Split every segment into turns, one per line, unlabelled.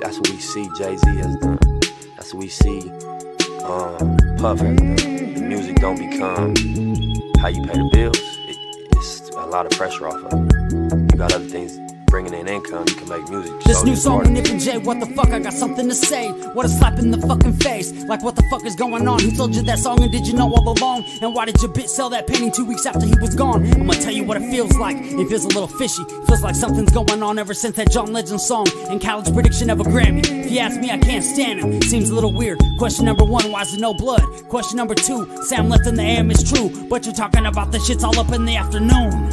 That's what we see Jay-Z has done. That's what we see Puff has done. The music don't become how you pay the bills. It's a lot of pressure off of it. You got other things bringing in income, you can make music.
This new song with Nip and Jay, what the fuck, I got something to say. What a slap in the fucking face. Like, what the fuck is going on? Who told you that song and did you know all along? And why did your bitch sell that painting 2 weeks after he was gone? I'm gonna tell you what it feels like. It feels a little fishy. Feels like something's going on ever since that John Legend song and college prediction of a Grammy. If you ask me, I can't stand him. Seems a little weird. Question number one, why is there no blood? Question number two, Sam left in the AM is true, but you're talking about the shit's all up in the afternoon.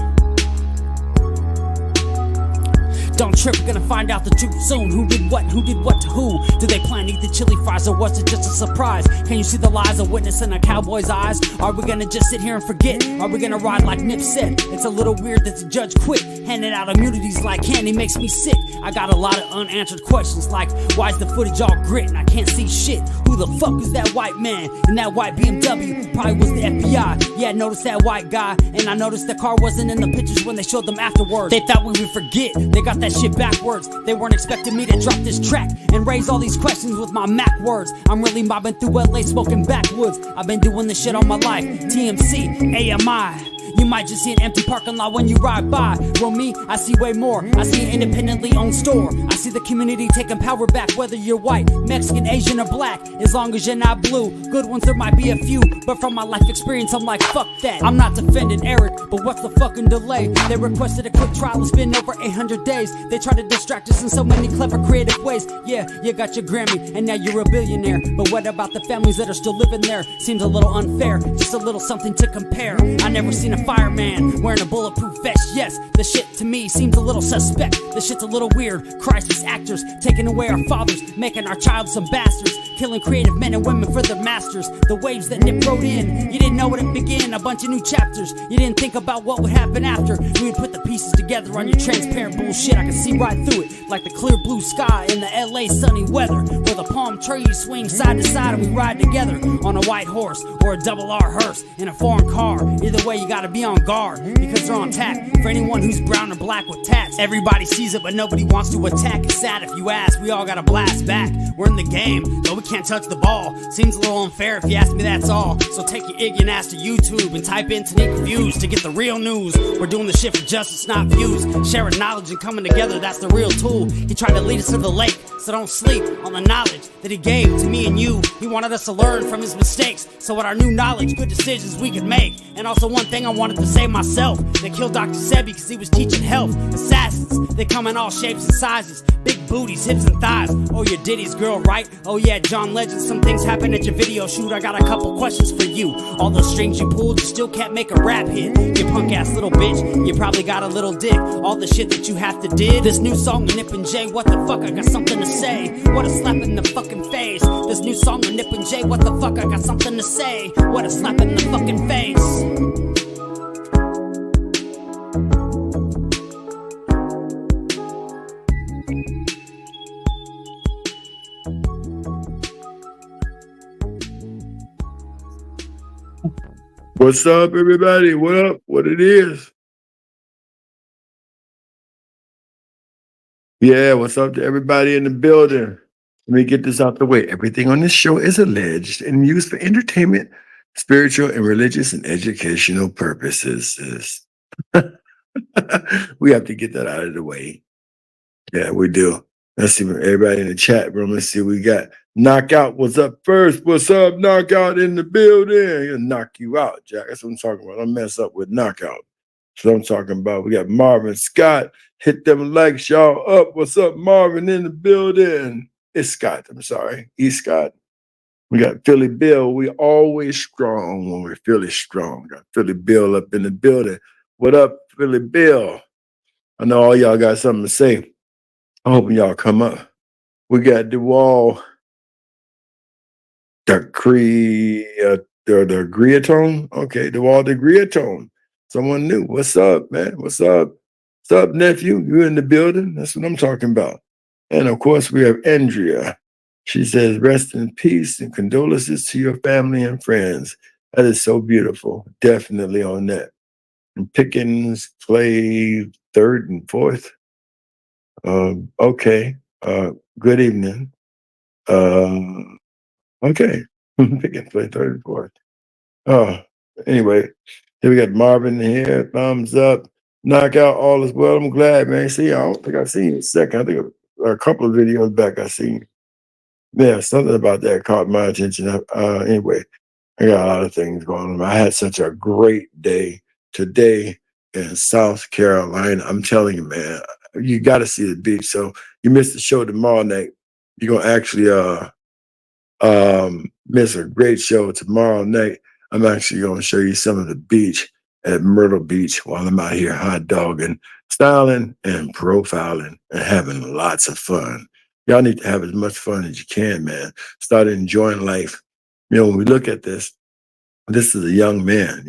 Don't trip, we're gonna find out the truth soon. Who did what to who? Did they plan to eat the chili fries or was it just a surprise? Can you see the lies of witness in a cowboy's eyes? Are we gonna just sit here and forget? Are we gonna ride like Nip said? It's a little weird that the judge quit, handing out immunities like candy makes me sick. I got a lot of unanswered questions like, why's the footage all grit and I can't see shit? Who the fuck is that white man in that white BMW? Probably was the FBI. Yeah, I noticed that white guy, and I noticed the car wasn't in the pictures when they showed them afterwards. They thought we would forget, they got that shit backwards. They weren't expecting me to drop this track and raise all these questions with my Mac words. I'm really mobbing through LA smoking backwoods. I've been doing this shit all my life. TMC, AMI. You might just see an empty parking lot when you ride by. Well, me, I see way more. I see an independently owned store. I see the community taking power back, whether you're white, Mexican, Asian, or black. As long as you're not blue. Good ones, there might be a few, but from my life experience, I'm like, fuck that. I'm not defending Eric, but what's the fucking delay? They requested a quick trial, it's been over 800 days. They try to distract us in so many clever, creative ways. Yeah, you got your Grammy, and now you're a billionaire. But what about the families that are still living there? Seems a little unfair, just a little something to compare. I never seen a fireman wearing a bulletproof vest. Yes, the shit to me seems a little suspect. The shit's a little weird. Crisis actors taking away our fathers, making our child some bastards, killing creative men and women for their masters. The waves that Nip wrote in, you didn't know where to begin. A bunch of new chapters. You didn't think about what would happen after. We would put the pieces together on your transparent bullshit. I can see right through it, like the clear blue sky in the LA sunny weather, where the palm trees swing side to side and we ride together on a white horse or a double R hearse in a foreign car. Either way, you gotta be on guard because they're on tap for anyone who's brown or black with tats. Everybody sees it, but nobody wants to attack. It's sad if you ask. We all gotta blast back. We're in the game, though we can't touch the ball. Seems a little unfair if you ask me, that's all. So take your ignorant ass to YouTube and type in Tanika Views to get the real news. We're doing the shit for justice, not views. Sharing knowledge and coming together, that's the real tool. He tried to lead us to the lake, so don't sleep on the knowledge that he gave to me and you. He wanted us to learn from his mistakes, so with our new knowledge, good decisions we could make. And also one thing I wanted to say myself, they killed Dr. Sebi because he was teaching health. Assassins, they come in all shapes and sizes, big booties, hips and thighs. Oh, you're Diddy's girl, right? Oh yeah, John Legend, some things happen at your video shoot. I got a couple questions for you. All those strings you pulled, you still can't make a rap hit. You punk ass little bitch, you probably got a little dick. All the shit that you have to did. This new song with Nip and Jay, what the fuck, I got something to say. What a slap in the fucking face. This new song with Nip and Jay, what the fuck, I got something to say. What a slap in the fucking face.
What's up, everybody? What up? What it is? Yeah, what's up to everybody in the building? Let me get this out the way. Everything on this show is alleged and used for entertainment, spiritual, and religious and educational purposes. We have to get that out of the way. Yeah, we do. Let's see everybody in the chat room. Let's see, we got Knockout. What's up first? What's up, Knockout in the building? I'll knock you out, Jack. That's what I'm talking about. I mess up with Knockout. That's what I'm talking about. We got Marvin Scott. Hit them likes, y'all up. What's up, Marvin in the building? It's Scott. I'm sorry. He's Scott. We got Philly Bill. We always strong when we're Philly strong. Got Philly Bill up in the building. What up, Philly Bill? I know all y'all got something to say. I'm hoping y'all come up. We got DeWall, the Griatone. Okay, DeWall the Griatone. Someone new. What's up, man? What's up? What's up, nephew? You in the building? That's what I'm talking about. And of course, we have Andrea. She says, rest in peace and condolences to your family and friends. That is so beautiful. Definitely on that. And Pickens play third and fourth. Okay. Good evening. Uh, okay. Picking play 34. Oh, anyway, here we got Marvin here. Thumbs up. Knockout. All is well. I'm glad, man. See, I don't think I've seen you in a second. I think a couple of videos back I seen. Yeah, something about that caught my attention. Anyway, I got a lot of things going on. I had such a great day today in South Carolina. I'm telling you, man, you got to see the beach. So you missed the show tomorrow night. You're gonna actually miss a great show tomorrow night. I'm actually gonna show you some of the beach at Myrtle Beach while I'm out here hot dogging, styling, and profiling and having lots of fun. Y'all need to have as much fun as you can, man. Start enjoying life. When we look at this is a young man.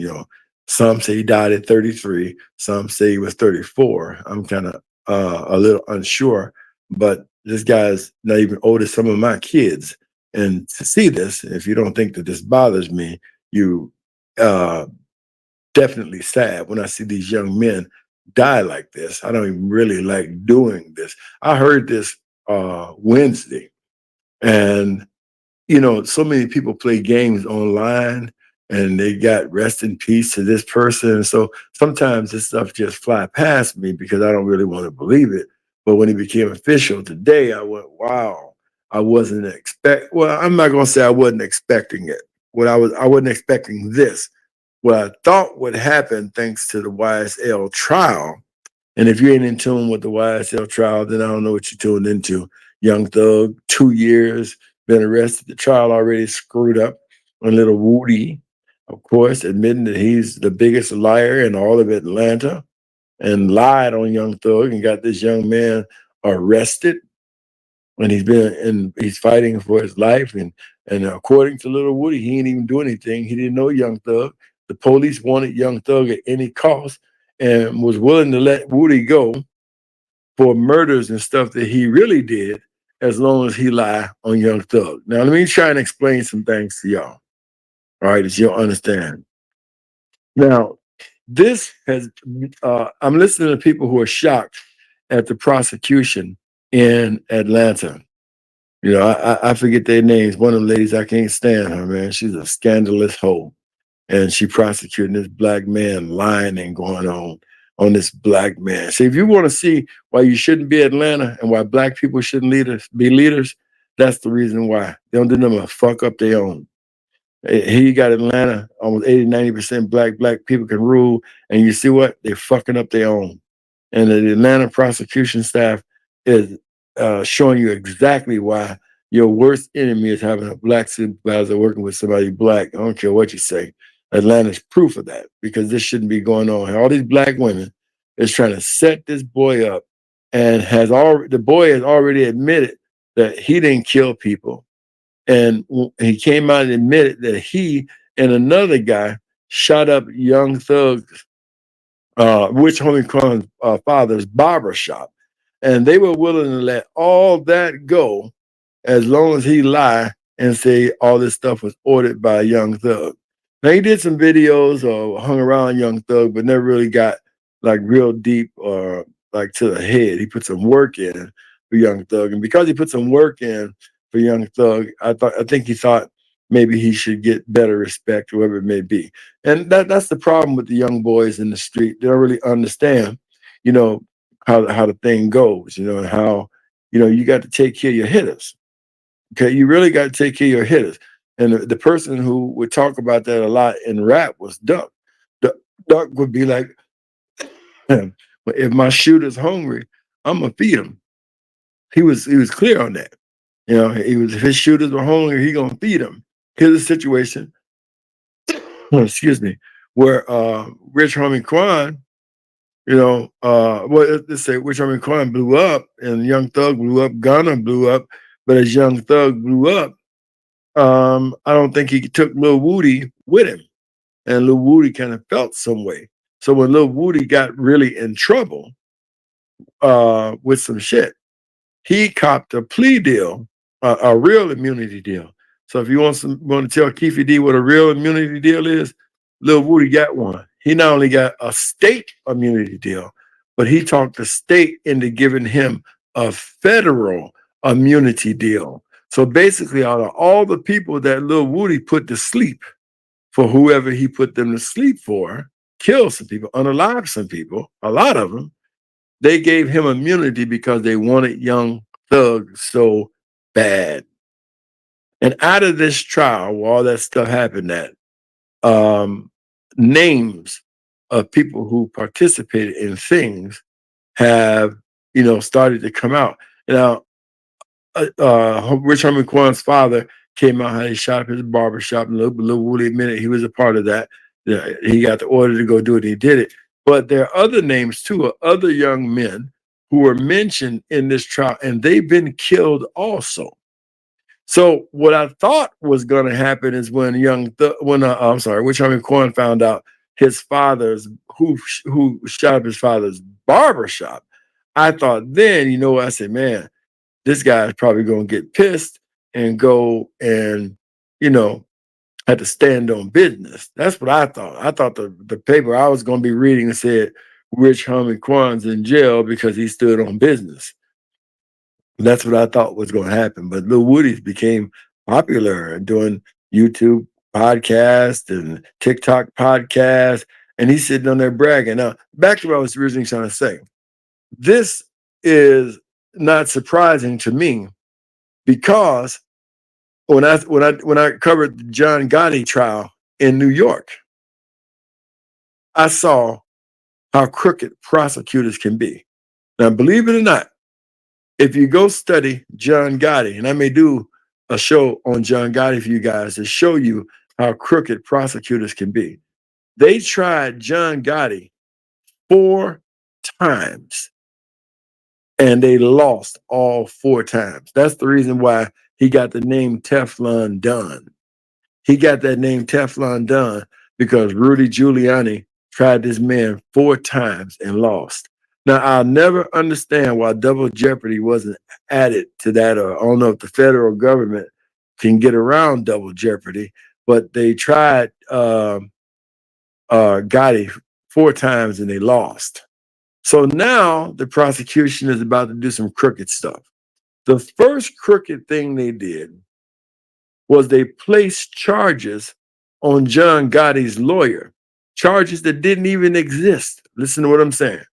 Some say he died at 33. Some say he was 34. I'm kind of a little unsure, but this guy's not even older than some of my kids. And to see this, if you don't think that this bothers me, you uh, definitely sad when I see these young men die like this. I don't even really like doing this. I heard this Wednesday, and so many people play games online and they got rest in peace to this person. And so sometimes this stuff just fly past me because I don't really want to believe it. But when it became official today, I went, wow, well, I'm not gonna say I wasn't expecting it. I wasn't expecting this. What I thought would happen thanks to the YSL trial, and if you ain't in tune with the YSL trial, then I don't know what you're tuned into. Young Thug, 2 years, been arrested. The trial already screwed up. And little Woody, of course, admitting that he's the biggest liar in all of Atlanta and lied on Young Thug and got this young man arrested. And he's fighting for his life. And according to little Woody, he ain't even do anything. He didn't know Young Thug. The police wanted Young Thug at any cost and was willing to let Woody go for murders and stuff that he really did, as long as he lie on Young Thug. Now, let me try and explain some things to y'all, all right, as you'll understand. Now, I'm listening to people who are shocked at the prosecution in Atlanta. I forget their names. One of the ladies, I can't stand her, man. She's a scandalous hoe. And she prosecuting this black man lying and going on this black man. So if you want to see why you shouldn't be Atlanta and why black people shouldn't be leaders, that's the reason why. They don't do nothing but fuck up their own. Here you got Atlanta, almost 80, 90% black people can rule. And you see what? They're fucking up their own. And the Atlanta prosecution staff is showing you exactly why your worst enemy is having a black supervisor working with somebody black. I don't care what you say. Atlanta's proof of that because this shouldn't be going on. All these black women is trying to set this boy up, and the boy has already admitted that he didn't kill people, and he came out and admitted that he and another guy shot up Young Thug's, Rich Homie Quan's father's barber shop, and they were willing to let all that go as long as he lied and say all this stuff was ordered by Young Thug. Now he did some videos or hung around Young Thug, but never really got like real deep or like to the head. He put some work in for Young Thug, and because he put some work in for Young Thug, I think he thought maybe he should get better respect, whoever it may be. And that's the problem with the young boys in the street. They don't really understand, you know, how the thing goes, and how, you got to take care of your hitters. Okay, you really got to take care of your hitters. And the person who would talk about that a lot in rap was Duck. Duck would be like, if my shooter's hungry, I'm gonna feed him. He was clear on that. If his shooters were hungry, he gonna feed them. Here's a situation, excuse me, where Rich Homie Quan, let's say Rich Homie Quan blew up and Young Thug blew up, Gunna blew up, but as Young Thug blew up, I don't think he took Lil Woody with him. And Lil Woody kind of felt some way. So when Lil Woody got really in trouble with some shit, he copped a plea deal, a real immunity deal. So if you want to tell Keefy D what a real immunity deal is, Lil Woody got one. He not only got a state immunity deal, but he talked the state into giving him a federal immunity deal. So basically, out of all the people that Lil Woody put to sleep, for whoever he put them to sleep for, killed some people, unalived some people, a lot of them, they gave him immunity because they wanted Young Thug so bad. And out of this trial, where all that stuff happened at, um, names of people who participated in things have, started to come out. Now, Rich Homie Quan's father came out how he shot up his barbershop, and Lil Woody admitted he was a part of that. Yeah, he got the order to go do it, he did it. But there are other names too of other young men who were mentioned in this trial, and they've been killed also. So what I thought was going to happen is when Rich Homie Quan found out his father's who shot up his father's barbershop. I thought then, I said, man, this guy's probably going to get pissed and go and, had to stand on business. That's what I thought. I thought the paper I was going to be reading said Rich Homie Quan's in jail because he stood on business. That's what I thought was going to happen. But Lil Woody's became popular and doing YouTube podcasts and TikTok podcasts, and he's sitting on there bragging. Now, back to what I was originally trying to say. This is not surprising to me because when I covered the John Gotti trial in New York, I saw how crooked prosecutors can be. Now, believe it or not, if you go study John Gotti, and I may do a show on John Gotti for you guys to show you how crooked prosecutors can be. They tried John Gotti 4 times, and they lost all 4 times. That's the reason why he got the name Teflon Don. He got that name Teflon Don because Rudy Giuliani tried this man 4 times and lost. Now, I'll never understand why double jeopardy wasn't added to that, or I don't know if the federal government can get around double jeopardy, but they tried Gotti 4 times and they lost. So now the prosecution is about to do some crooked stuff. The first crooked thing they did was they placed charges on John Gotti's lawyer, charges that didn't even exist. Listen to what I'm saying.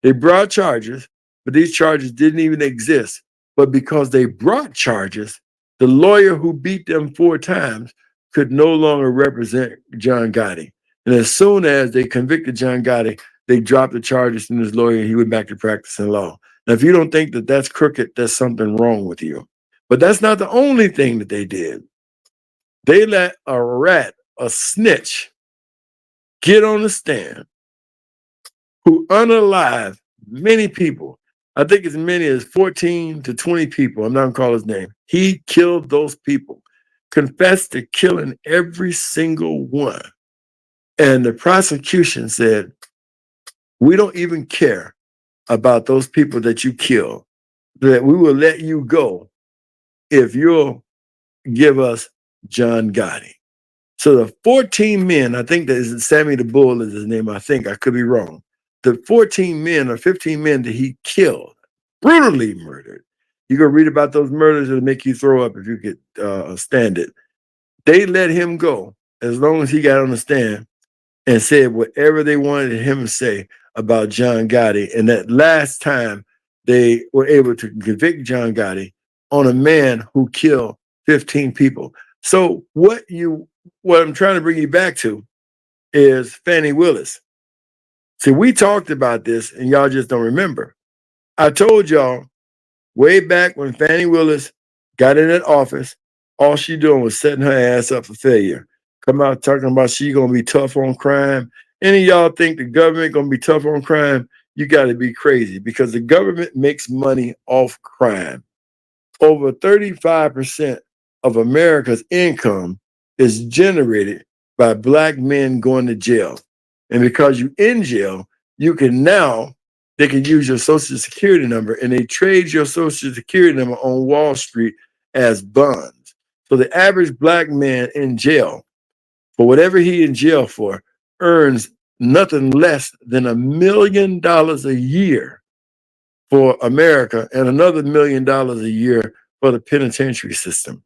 They brought charges, but these charges didn't even exist. But because they brought charges, the lawyer who beat them 4 times could no longer represent John Gotti. And as soon as they convicted John Gotti, they dropped the charges from his lawyer and he went back to practicing law. Now, if you don't think that that's crooked, there's something wrong with you. But that's not the only thing that they did. They let a rat, a snitch, get on the stand who unalived many people. I think as many as 14 to 20 people. I'm not going to call his name. He killed those people, confessed to killing every single one. And the prosecution said, we don't even care about those people that you killed, that we will let you go if you'll give us John Gotti. So the 14 men, I think that is Sammy the Bull is his name, I think, I could be wrong. The 14 men or 15 men that he killed, brutally murdered. You go read about those murders, it'll make you throw up if you could stand it. They let him go as long as he got on the stand and said whatever they wanted him to say about John Gotti. And that last time they were able to convict John Gotti on a man who killed 15 people. So what I'm trying to bring you back to is Fannie Willis. See, we talked about this and y'all just don't remember. I told y'all way back when Fannie Willis got in that office, all she doing was setting her ass up for failure. Come out talking about she gonna be tough on crime. Any of y'all think the government gonna be tough on crime? You gotta be crazy because the government makes money off crime. Over 35% of America's income is generated by Black men going to jail. And because you in jail, they can use your social security number and they trade your social security number on Wall Street as bonds. So the average Black man in jail, for whatever he in jail for, earns nothing less than $1 million a year for America and another $1 million a year for the penitentiary system.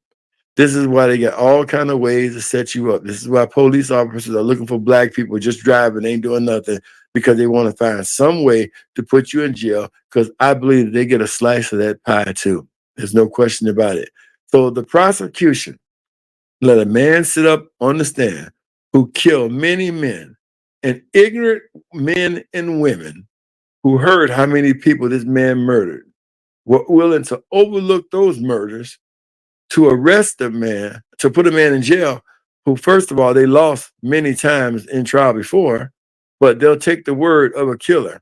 This is why they got all kind of ways to set you up. This is why police officers are looking for black people just driving, ain't doing nothing, because they want to find some way to put you in jail. Because I believe that they get a slice of that pie too. There's no question about it. So the prosecution let a man sit up on the stand who killed many men and ignorant men and women who heard how many people this man murdered were willing to overlook those murders to arrest a man, to put a man in jail who, first of all, they lost many times in trial before, but they'll take the word of a killer,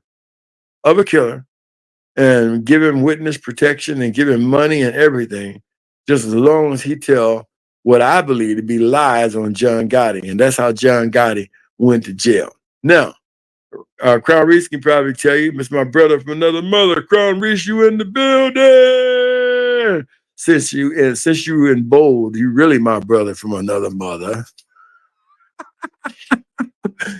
and give him witness protection and give him money and everything, just as long as he tell what I believe to be lies on John Gotti. And that's how John Gotti went to jail. Now, Crown Reese can probably tell you, Miss my brother from another mother. Crown Reese, you in the building. Since you in bold, you really my brother from another mother.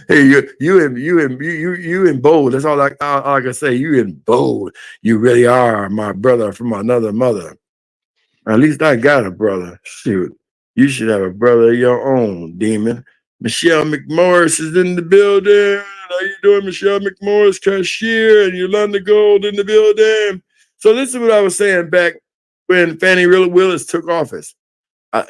Hey, you in bold. That's all I can say. You in bold. You really are my brother from another mother. At least I got a brother. Shoot, you should have a brother of your own, demon. Michelle McMorris is in the building. How you doing, Michelle McMorris, cashier, and Yolanda Gold in the building? So this is what I was saying back when Fannie Willis took office.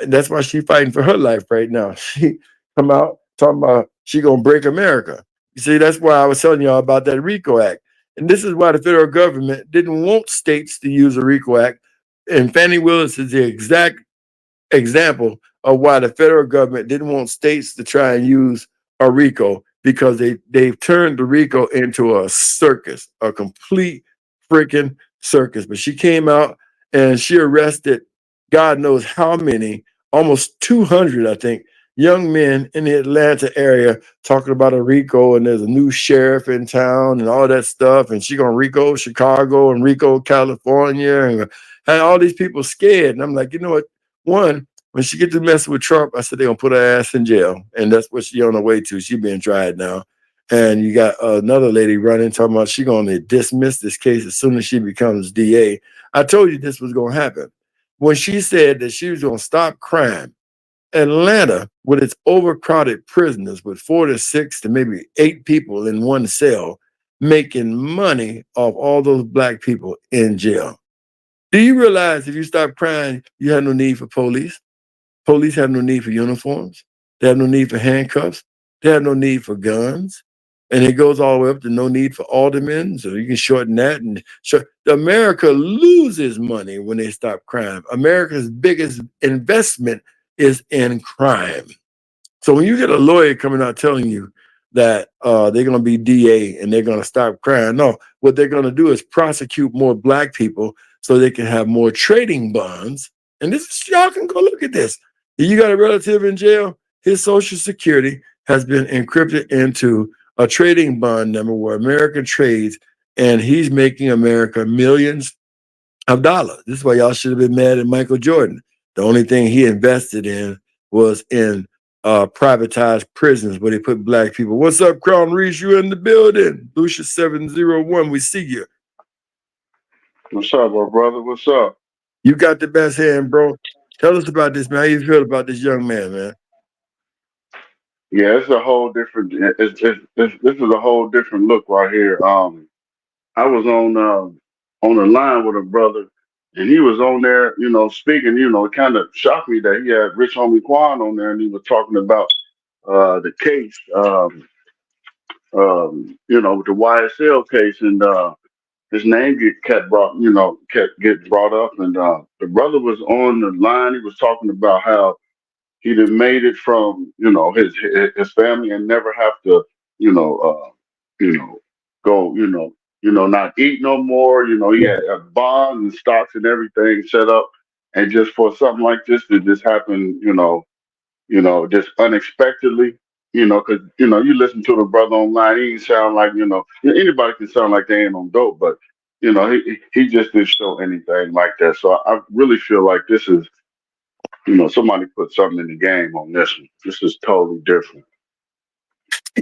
That's why she's fighting for her life right now. She come out talking about she gonna break America. You see, that's why I was telling y'all about that RICO Act. And this is why the federal government didn't want states to use the RICO Act. And Fannie Willis is the exact example of why the federal government didn't want states to try and use a RICO, because they've turned the RICO into a circus, a complete freaking circus. But she came out and she arrested God knows how many, almost 200, I think, young men in the Atlanta area talking about a RICO, and there's a new sheriff in town and all that stuff. And she gonna RICO Chicago and RICO California, and had all these people scared. And I'm like, you know what? One, when she get to messing with Trump, I said they're gonna put her ass in jail, and that's what she on her way to. She being tried now, and you got another lady running talking about she gonna dismiss this case as soon as she becomes DA. I told you this was gonna happen when she said that she was gonna stop crime. Atlanta, with its overcrowded prisoners, with 4 to 6 to maybe 8 people in one cell, making money off all those black people in jail. Do you realize if you stop crime, you have no need for police? Police have no need for uniforms. They have no need for handcuffs. They have no need for guns. And it goes all the way up to no need for aldermen. So you can shorten that. And America loses money when they stop crime. America's biggest investment is in crime. So when you get a lawyer coming out telling you that they're going to be DA and they're going to stop crime, no, what they're going to do is prosecute more black people so they can have more trading bonds. And this is, y'all can go look at this. You got a relative in jail, his social security has been encrypted into a trading bond number where America trades, and he's making America millions of dollars. This is why y'all should have been mad at Michael Jordan. The only thing he invested in was in privatized prisons where they put black people. What's up, Crown Reese? You in the building? Lucia 701, we see you.
What's up, my brother? What's up?
You got the best hand, bro. Tell us about this, man. How you feel about this young man, man?
Yeah, it's a whole different. This is a whole different look right here. I was on the line with a brother, and he was on there, speaking. It kind of shocked me that he had Rich Homie Quan on there, and he was talking about the case, with the YSL case, and his name kept get brought up, and the brother was on the line. He was talking about how he done made it from his family and never have to you know you know go not eat no more. He had bonds and stocks and everything set up, and just for something like this to just happen, just unexpectedly. Because you listen to the brother online, he ain't sound like anybody can sound like they ain't on dope, but he just didn't show anything like that. So I really feel like this is somebody put something in the game on this one. This is totally different.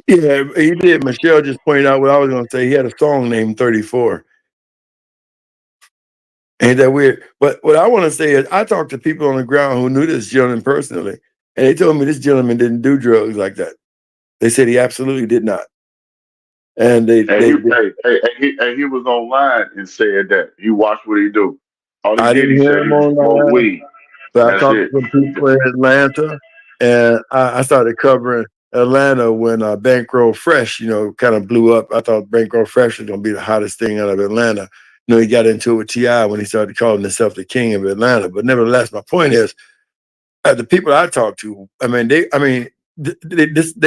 Yeah, he did. Michelle just pointed out what I was going to say. He had a song named 34. Ain't that weird? But what I want to say is, I talked to people on the ground who knew this gentleman personally, and they told me this gentleman didn't do drugs like that. They said he absolutely did not. And
And he was online and said that he watched what he do. All he
I
did,
didn't
he
hear
said
him
he would smoke
online,
weed.
but I
That's
talked to
it.
some people in Atlanta, and I started covering Atlanta when Bankroll Fresh, kind of blew up. I thought Bankroll Fresh was going to be the hottest thing out of Atlanta. He got into it with T.I. when he started calling himself the king of Atlanta. But nevertheless, my point is, the people I talked to, they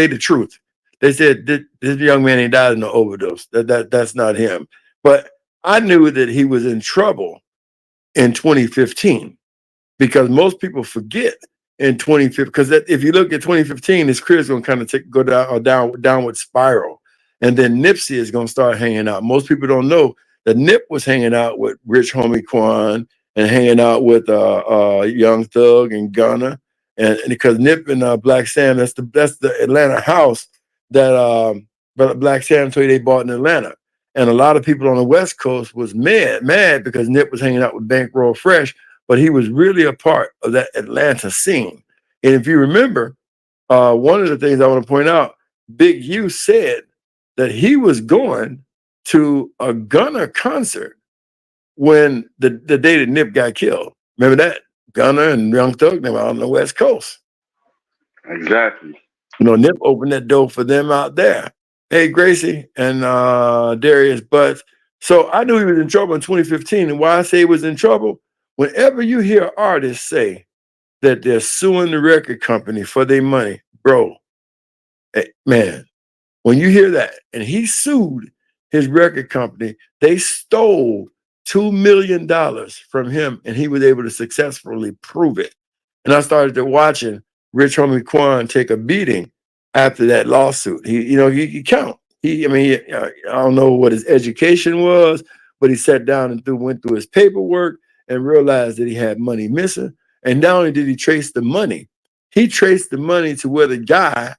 the truth. They said this young man, he died in an overdose. That's not him. But I knew that he was in trouble in 2015, because most people forget in 2015. Because if you look at 2015, his career is going to kind of go down, downward spiral, and then Nipsey is going to start hanging out. Most people don't know that Nip was hanging out with Rich Homie Quan and hanging out with Young Thug and Gunna, and because Nip and Black Sam, that's the Atlanta house that Black Sam told you they bought in Atlanta. And a lot of people on the West Coast was mad because Nip was hanging out with Bankroll Fresh, but he was really a part of that Atlanta scene. And if you remember, one of the things I want to point out, Big U said that he was going to a Gunna concert when the day that Nip got killed. Remember that? Gunna and Young Thug, they were out on the West Coast.
Exactly.
Nip opened that door for them out there. Hey, Gracie and Darius Butts. So I knew he was in trouble in 2015. And why I say he was in trouble, whenever you hear artists say that they're suing the record company for their money, bro, man, when you hear that, and he sued his record company, they stole $2 million from him, and he was able to successfully prove it. And I started to watching Rich Homie Quan take a beating after that lawsuit. He count. I don't know what his education was, but he sat down and went through his paperwork and realized that he had money missing. And not only did he trace the money, he traced the money to where the guy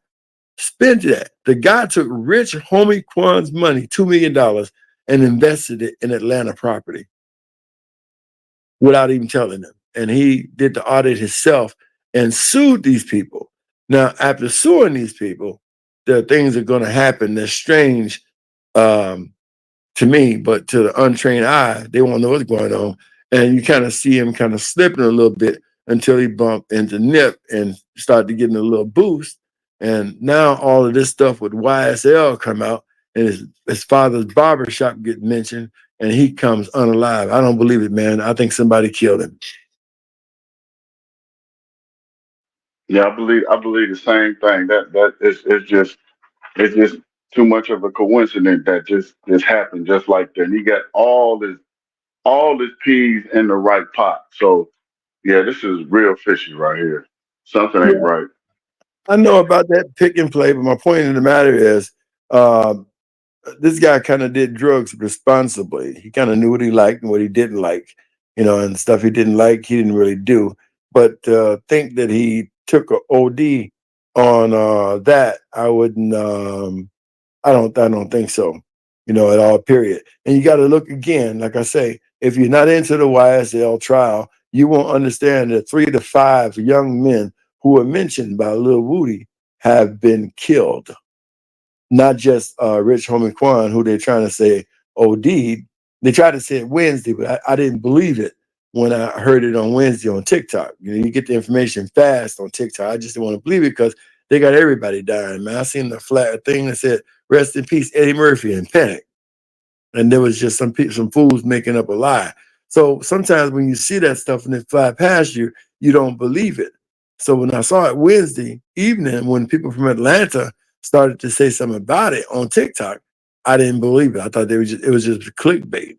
spent that. The guy took Rich Homie Quan's money, $2 million, and invested it in Atlanta property without even telling them. And he did the audit himself and sued these people. Now, after suing these people, there are things that are going to happen that's strange um, to me, but to the untrained eye, they won't know what's going on. And you kind of see him kind of slipping a little bit until he bumped into Nip and started getting a little boost. And now all of this stuff with YSL come out, and his father's barber shop get mentioned, and he comes unalive. I don't believe it, man. I think somebody killed him.
Yeah, I believe the same thing. That is it's just too much of a coincidence that just happened just like that. And he got all his peas in the right pot. So yeah, this is real fishy right here. Something ain't
Yeah,
right.
I know about that pick and play, but my point of the matter is, uh, this guy kind of did drugs responsibly. He kind of knew what he liked and what he didn't like, and stuff he didn't like, he didn't really do. But think that he took a OD on that, I wouldn't. I don't think so. At all. Period. And you got to look again. Like I say, if you're not into the YSL trial, you won't understand that 3 to 5 young men who were mentioned by Lil Woody have been killed, not just Rich Homie Quan, who they're trying to say OD'd. They tried to say it Wednesday, but I didn't believe it when I heard it on Wednesday on TikTok. You get the information fast on TikTok. I just didn't want to believe it because they got everybody dying, man. I seen the flat thing that said, "Rest in peace, Eddie Murphy," and panic. And there was just some fools making up a lie. So sometimes when you see that stuff and it fly past you, you don't believe it. So when I saw it Wednesday evening, when people from Atlanta started to say something about it on TikTok, I didn't believe it. I thought it was just clickbait.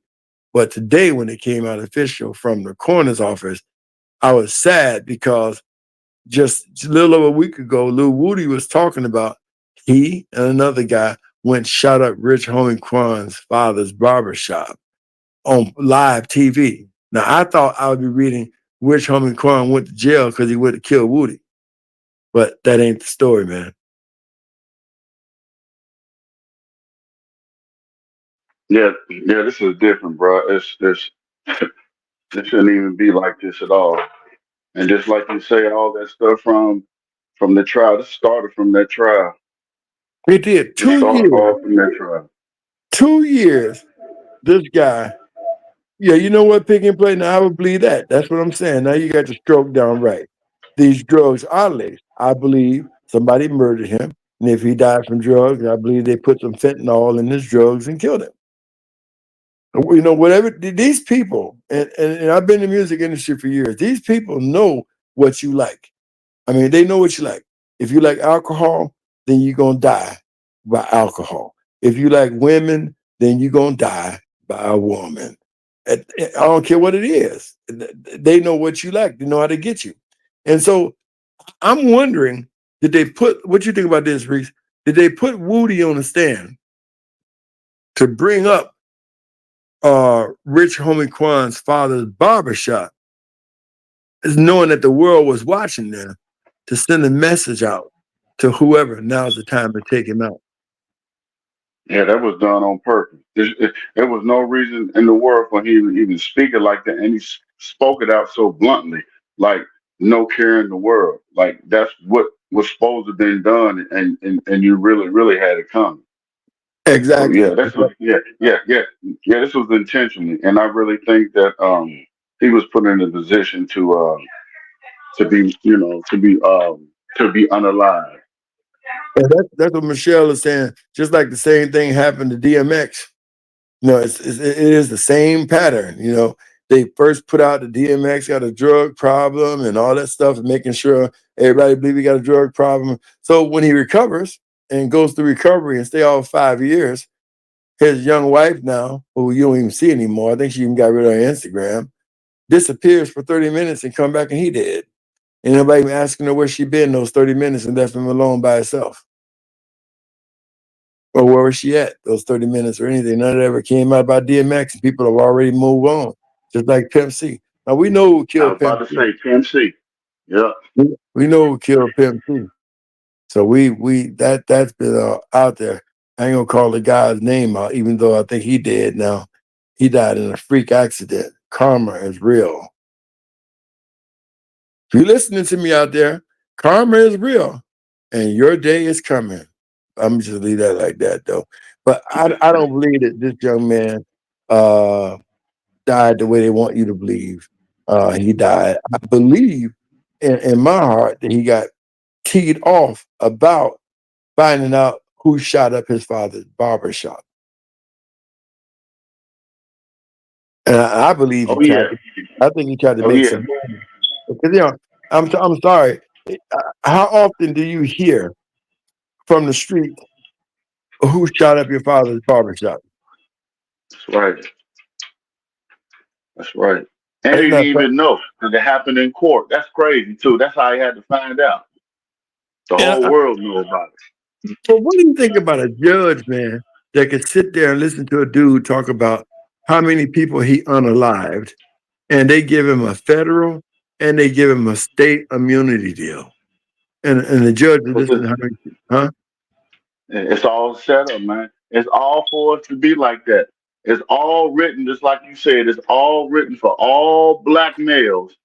But today, when it came out official from the coroner's office, I was sad because just a little over a week ago, Lil Woody was talking about he and another guy went shot up Rich Homie Quan's father's barbershop on live TV. Now, I thought I would be reading Rich Homie Quan went to jail because he would have killed Woody. But that ain't the story, man.
Yeah, yeah, this is different, bro. It's It shouldn't even be like this at all. And just like you say, all that stuff from the trial. This started from that trial.
It did
It
two
started
years.
all from that trial.
2 years. This guy. Yeah, you know what? Pick and play. Now I would believe that. That's what I'm saying. Now you got the stroke down right. These drugs are laced. I believe somebody murdered him. And if he died from drugs, I believe they put some fentanyl in his drugs and killed him. You know, whatever these people, and I've been in the music industry for years, these people know what you like. I mean, they know what you like. If you like alcohol, then you're gonna die by alcohol. If you like women, then you're gonna die by a woman. I don't care what it is. They know what you like. They know how to get you. And so I'm wondering, did they put what you think about this, Reese? Did they put Woody on the stand to bring up Rich Homie Quan's father's barbershop, is knowing that the world was watching them to send a message out to whoever now's the time to take him out.
Yeah, that was done on purpose. There was no reason in the world for him to even speak it like that, and he spoke it out so bluntly, like no care in the world. Like that's what was supposed to have been done, and you really, really had it coming. So yeah,
Exactly.
that's what. Yeah. This was intentionally, and I really think that he was put in a position to be, to be unalive.
And that's what Michelle is saying. Just like the same thing happened to DMX. No, it is the same pattern. You know, they first put out the DMX got a drug problem and all that stuff, making sure everybody believe he got a drug problem. So when he recovers and goes through recovery and stay off 5 years, his young wife now, who you don't even see anymore, I think she even got rid of her Instagram, disappears for 30 minutes and come back and he dead. And nobody even asking her where she been those 30 minutes and left him alone by himself. Or where was she at those 30 minutes or anything. None of that ever came out about DMX and people have already moved on, just like Pimp C. Now we know who
I was
killed
about
Pimp
to
C.
say PMC. Yeah.
We know who killed Pimp C. So we that's been out there. I ain't gonna call the guy's name out, even though I think he dead now. He died in a freak accident. Karma is real. If you're listening to me out there, karma is real, and your day is coming. I'm just leave that like that though. But I don't believe that this young man uh, died the way they want you to believe he died. I believe in my heart that he got teed off about finding out who shot up his father's barbershop. And I believe he
Oh
tried
yeah.
to, I think he tried to
Oh
make
yeah.
some money. Because, I'm sorry. How often do you hear from the street who shot up your father's barbershop?
That's right. That's right. And
It's
he
not.
didn't even know because it happened in court. That's crazy too. That's how he had to find out. The
And
whole world knew about it.
but what do you think about a judge, man, that could sit there and listen to a dude talk about how many people he unalived, and they give him a federal and they give him a state immunity deal, and the judge is listening to how many, huh?
It's all set up, man. It's all for us to be like that. It's all written, just like you said. It's all written for all black males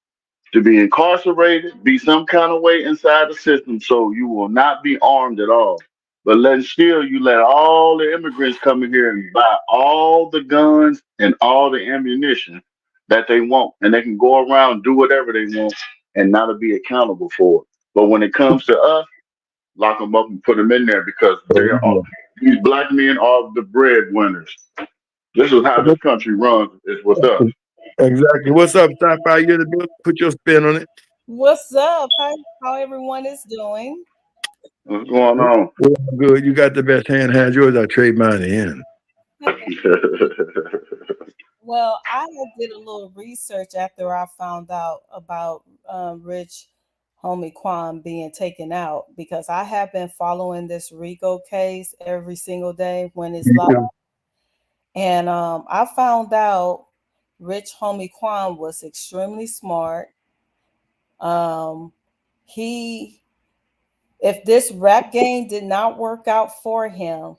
to be incarcerated, be some kind of way inside the system, so you will not be armed at all. But let still you let all the immigrants come in here and buy all the guns and all the ammunition that they want, and they can go around and do whatever they want and not be accountable for it. But when it comes to us, lock them up and put them in there because they're all, these black men are the breadwinners. This is how this country runs. Is with us.
Exactly. What's up, Sci-Fi? You're the building. Put your spin on it.
What's up? How everyone is doing?
What's going on?
Well, good. You got the best hand. Hands yours. I trade mine in.
Well, I did a little research after I found out about Rich Homie Quan being taken out because I have been following this Rico case every single day when it's
Me
live,
too.
and I found out Rich Homie Quan was extremely smart. Um, he, if this rap game did not work out for him,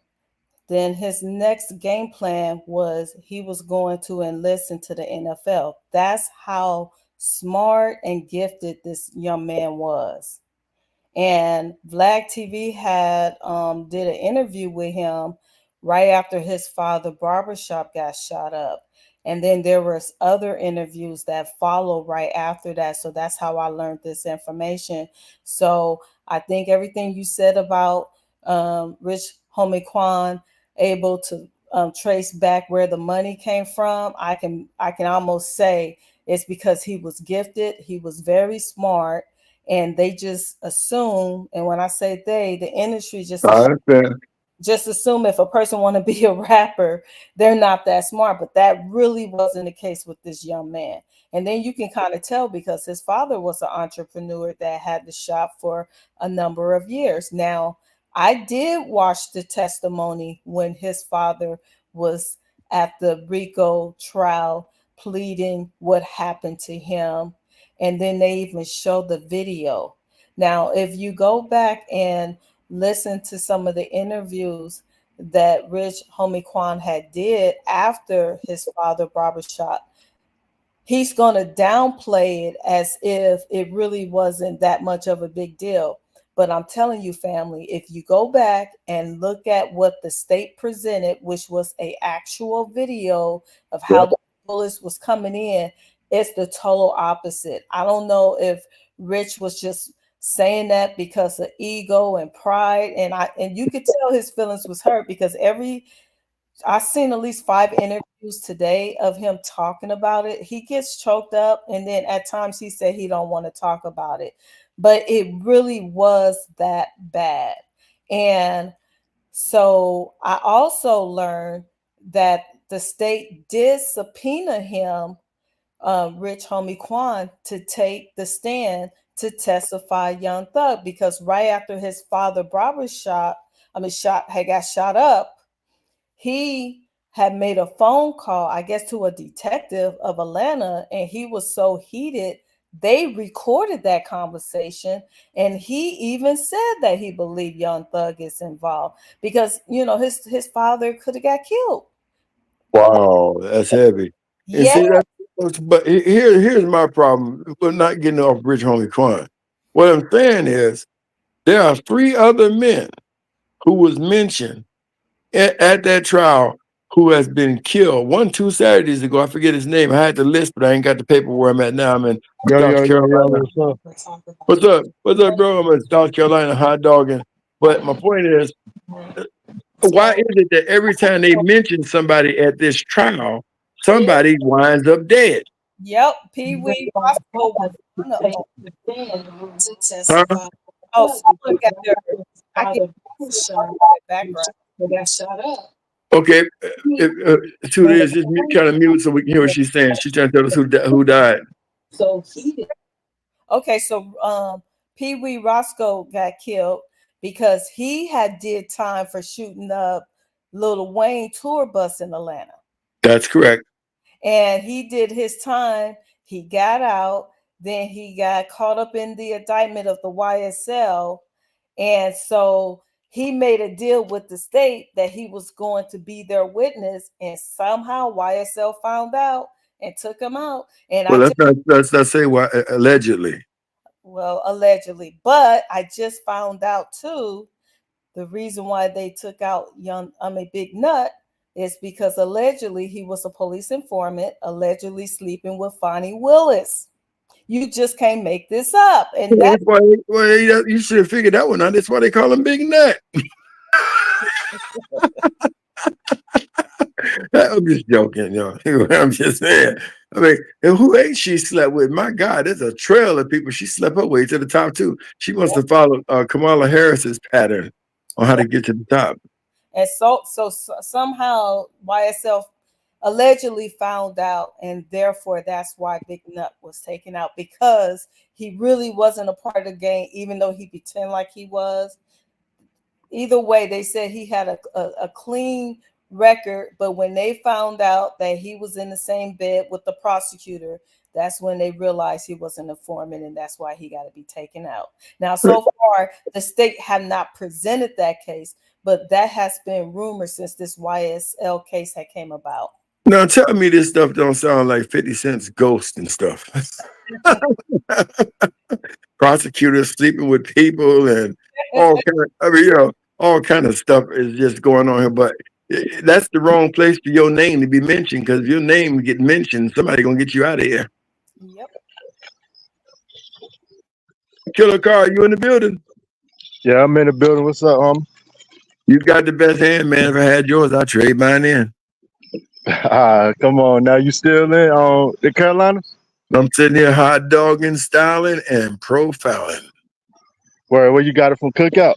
Then his next game plan was he was going to enlist into the NFL. That's how smart and gifted this young man was. And Vlad TV had did an interview with him right after his father barbershop got shot up. And then there was other interviews that followed right after that. So that's how I learned this information. So I think everything you said about Rich Homie Quan able to trace back where the money came from, I can almost say it's because he was gifted, he was very smart, and they just assume. And when I say they, the industry
I understand.
just assume if a person want to be a rapper, they're not that smart. But that really wasn't the case with this young man. And then you can kind of tell because his father was an entrepreneur that had the shop for a number of years. Now, I did watch the testimony when his father was at the Rico trial pleading what happened to him. And then they even showed the video. Now, if you go back and listen to some of the interviews that Rich Homie Quan had did after his father barbershop, he's going to downplay it as if it really wasn't that much of a big deal. But I'm telling you, family, if you go back and look at what the state presented, which was a actual video of how
Yep.
the bullets was coming in, it's the total opposite. I don't know if Rich was just saying that because of ego and pride, and you could tell his feelings was hurt because I've seen at least 5 interviews today of him talking about it. He gets choked up, and then at times he said he don't want to talk about it. But it really was that bad. And so I also learned that the state did subpoena him, Rich Homie Quan, to take the stand to testify Young Thug because right after his father shot had got shot up, he had made a phone call, I guess, to a detective of Atlanta, and he was so heated. They recorded that conversation, and he even said that he believed Young Thug is involved because his father could have got killed.
Wow, that's heavy. And
Yeah,
see that, but here's my problem. We're not getting off Rich Homie Quan. What I'm saying is there are 3 other men who was mentioned at that trial who has been killed. 2 Saturdays ago, I forget his name. I had the list, but I ain't got the paper where I'm at now. I'm in
Yo,
South
yo, yo, yo,
Carolina.
what's up?
What's up? What's up, bro? I'm in South Carolina hot dogging. But my point is, why is it that every time they mention somebody at this trial, somebody winds up dead?
yep. Pee Wee Roscoe was one of them.
Huh?
Oh, someone got there. I can background.
Okay, to this, just kind of mute so we can hear what she's saying. She's trying to tell us who died.
Okay, so Pee Wee Roscoe got killed because he had did time for shooting up Lil Wayne tour bus in Atlanta.
That's correct.
And he did his time. He got out. Then he got caught up in the indictment of the YSL. And so he made a deal with the state that he was going to be their witness. And somehow YSL found out and took him out. And
Well, let's say why allegedly.
well, allegedly. But I just found out too, the reason why they took out Big Nut is because allegedly he was a police informant, allegedly sleeping with Fonnie Willis. You just can't make this up. And
That's why you should have figured that one out. That's why they call him Big Nut. I'm just joking, yo. I'm just saying. I mean, and who ain't she slept with? My God, there's a trail of people she slept her way to the top too. She must have followed Kamala Harris's pattern on how to get to the top.
And so somehow YSL allegedly found out, and therefore that's why Big Nut was taken out because he really wasn't a part of the game, even though he pretended like he was. Either way, they said he had a clean record, but when they found out that he was in the same bed with the prosecutor, That's when they realized he was an informant, and that's why he got to be taken out. Now, so far, the state have not presented that case, but that has been rumored since this YSL case had came about.
Now tell me this stuff don't sound like 50 Cent's Ghost and stuff. Prosecutors sleeping with people and all kind of, I mean, all kind of stuff is just going on here. But that's the wrong place for your name to be mentioned, because if your name get mentioned, somebody gonna get you out of here.
Yep.
Killer Car, you in the building?
Yeah, I'm in the building. What's up,
You got the best hand, man. If I had yours, I'd trade mine in.
Come on now. You still in the Carolinas?
I'm sitting here hot dogging, styling, and profiling.
Where you got it from Cookout?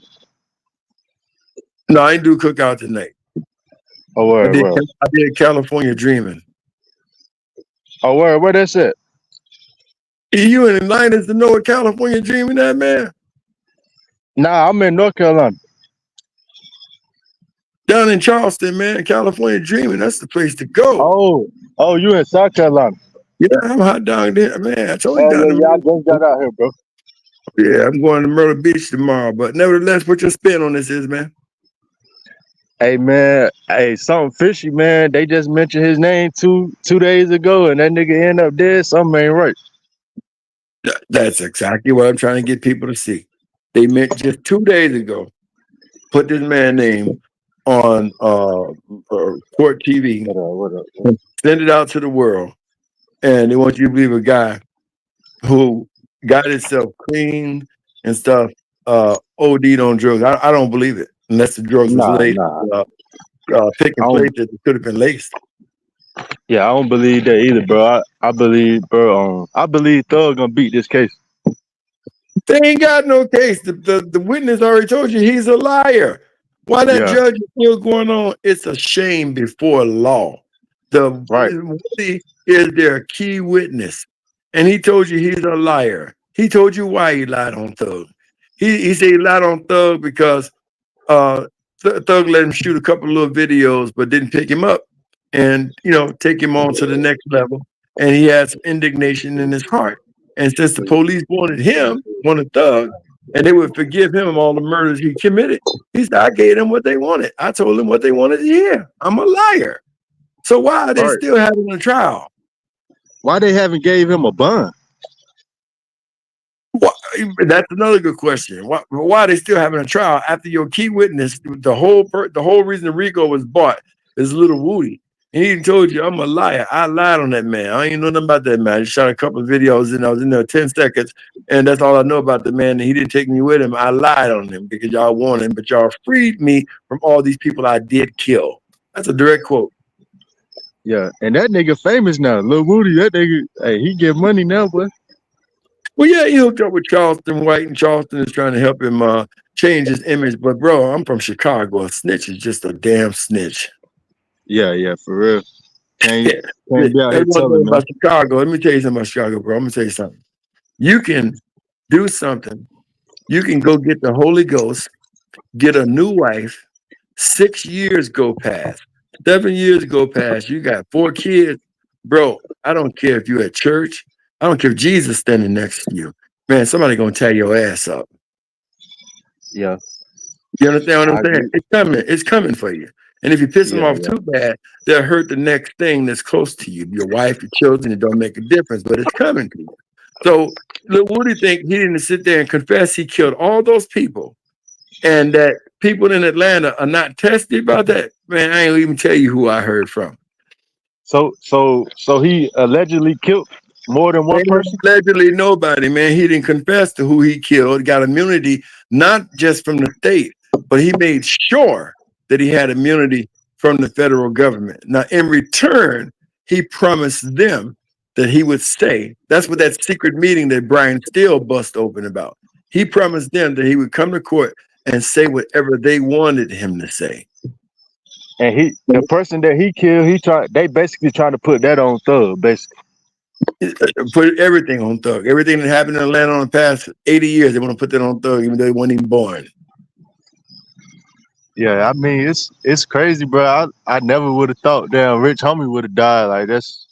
No, I ain't do cookout tonight.
Oh,
I
where?
did California Dreaming.
Oh, where that's at?
You in Atlantis to know what California Dreaming at, man?
Nah, I'm in North Carolina.
Down in Charleston, man. California Dreaming. That's the place to go.
Oh, you in South Carolina?
Yeah, I'm hot dogging there, man. I told you
Oh,
down
yeah, I just got out here, bro.
Yeah, I'm going to Myrtle Beach tomorrow. But nevertheless, what your spin on this is, man?
Hey, man. Hey, something fishy, man. They just mentioned his name two days ago, and that nigga end up dead. Something ain't right.
That's exactly what I'm trying to get people to see. They meant just 2 days ago, put this man's name on court TV,
What up?
send it out to the world, and they want you to believe a guy who got himself clean and stuff, OD'd on drugs. I don't believe it unless the drugs was laced, picking places that could have been laced.
Yeah, I don't believe that either, bro. I believe, bro. I believe Thug gonna beat this case.
They ain't got no case. The witness already told you he's a liar. Why that judge is still going on? It's a shame before law. Woody is their key witness, and he told you he's a liar. He told you why he lied on Thug. He said he lied on Thug because Thug let him shoot a couple of little videos, but didn't pick him up and take him on to the next level. And he had some indignation in his heart. And since the police wanted Thug, and they would forgive him all the murders he committed, he said, I gave them what they wanted. I told them what they wanted to hear. I'm a liar. So why are they still having a trial?
Why they haven't gave him a bond?
That's another good question. Why are they still having a trial after your key witness, the whole reason the RICO was bought is Little Woody. And he told you, I'm a liar. I lied on that man. I ain't know nothing about that man. I just shot a couple of videos and I was in there 10 seconds. And that's all I know about the man. And he didn't take me with him. I lied on him because y'all wanted him, but y'all freed me from all these people I did kill. That's a direct quote.
Yeah, and that nigga famous now. Lil Woody, that nigga, hey, he get money now, boy.
Well, yeah, he hooked up with Charleston White, and Charleston is trying to help him change his image. But, bro, I'm from Chicago. A snitch is just a damn snitch.
Yeah, for real. Can't be out here
telling
telling,
about Chicago. Let me tell you something about Chicago, bro. I'm going to tell you something. You can do something. You can go get the Holy Ghost, get a new wife, 6 years go past, 7 years go past. You got 4 kids. Bro, I don't care if you're at church. I don't care if Jesus standing next to you. Man, somebody going to tear your ass up.
Yeah.
You understand what I'm saying? It's coming. It's coming for you. And if you piss them off too bad, they'll hurt the next thing that's close to you. Your wife, your children, it don't make a difference, but it's coming to you. So, Lil Woody think he didn't sit there and confess he killed all those people and that people in Atlanta are not tested about that. Man, I ain't even tell you who I heard from.
So he allegedly killed more than one person?
Allegedly nobody, man. He didn't confess to who he killed, got immunity, not just from the state, but he made sure that he had immunity from the federal government. Now, in return, he promised them that he would say, that's what that secret meeting that Brian Steele bust open about. He promised them that he would come to court and say whatever they wanted him to say.
And the person that he killed, they basically trying to put that on Thug, basically.
Put everything on Thug. Everything that happened in Atlanta in the past 80 years, they want to put that on Thug, even though they weren't even born.
Yeah, I mean, it's crazy, bro. I never would have thought, damn, Rich Homie would have died. Like, it's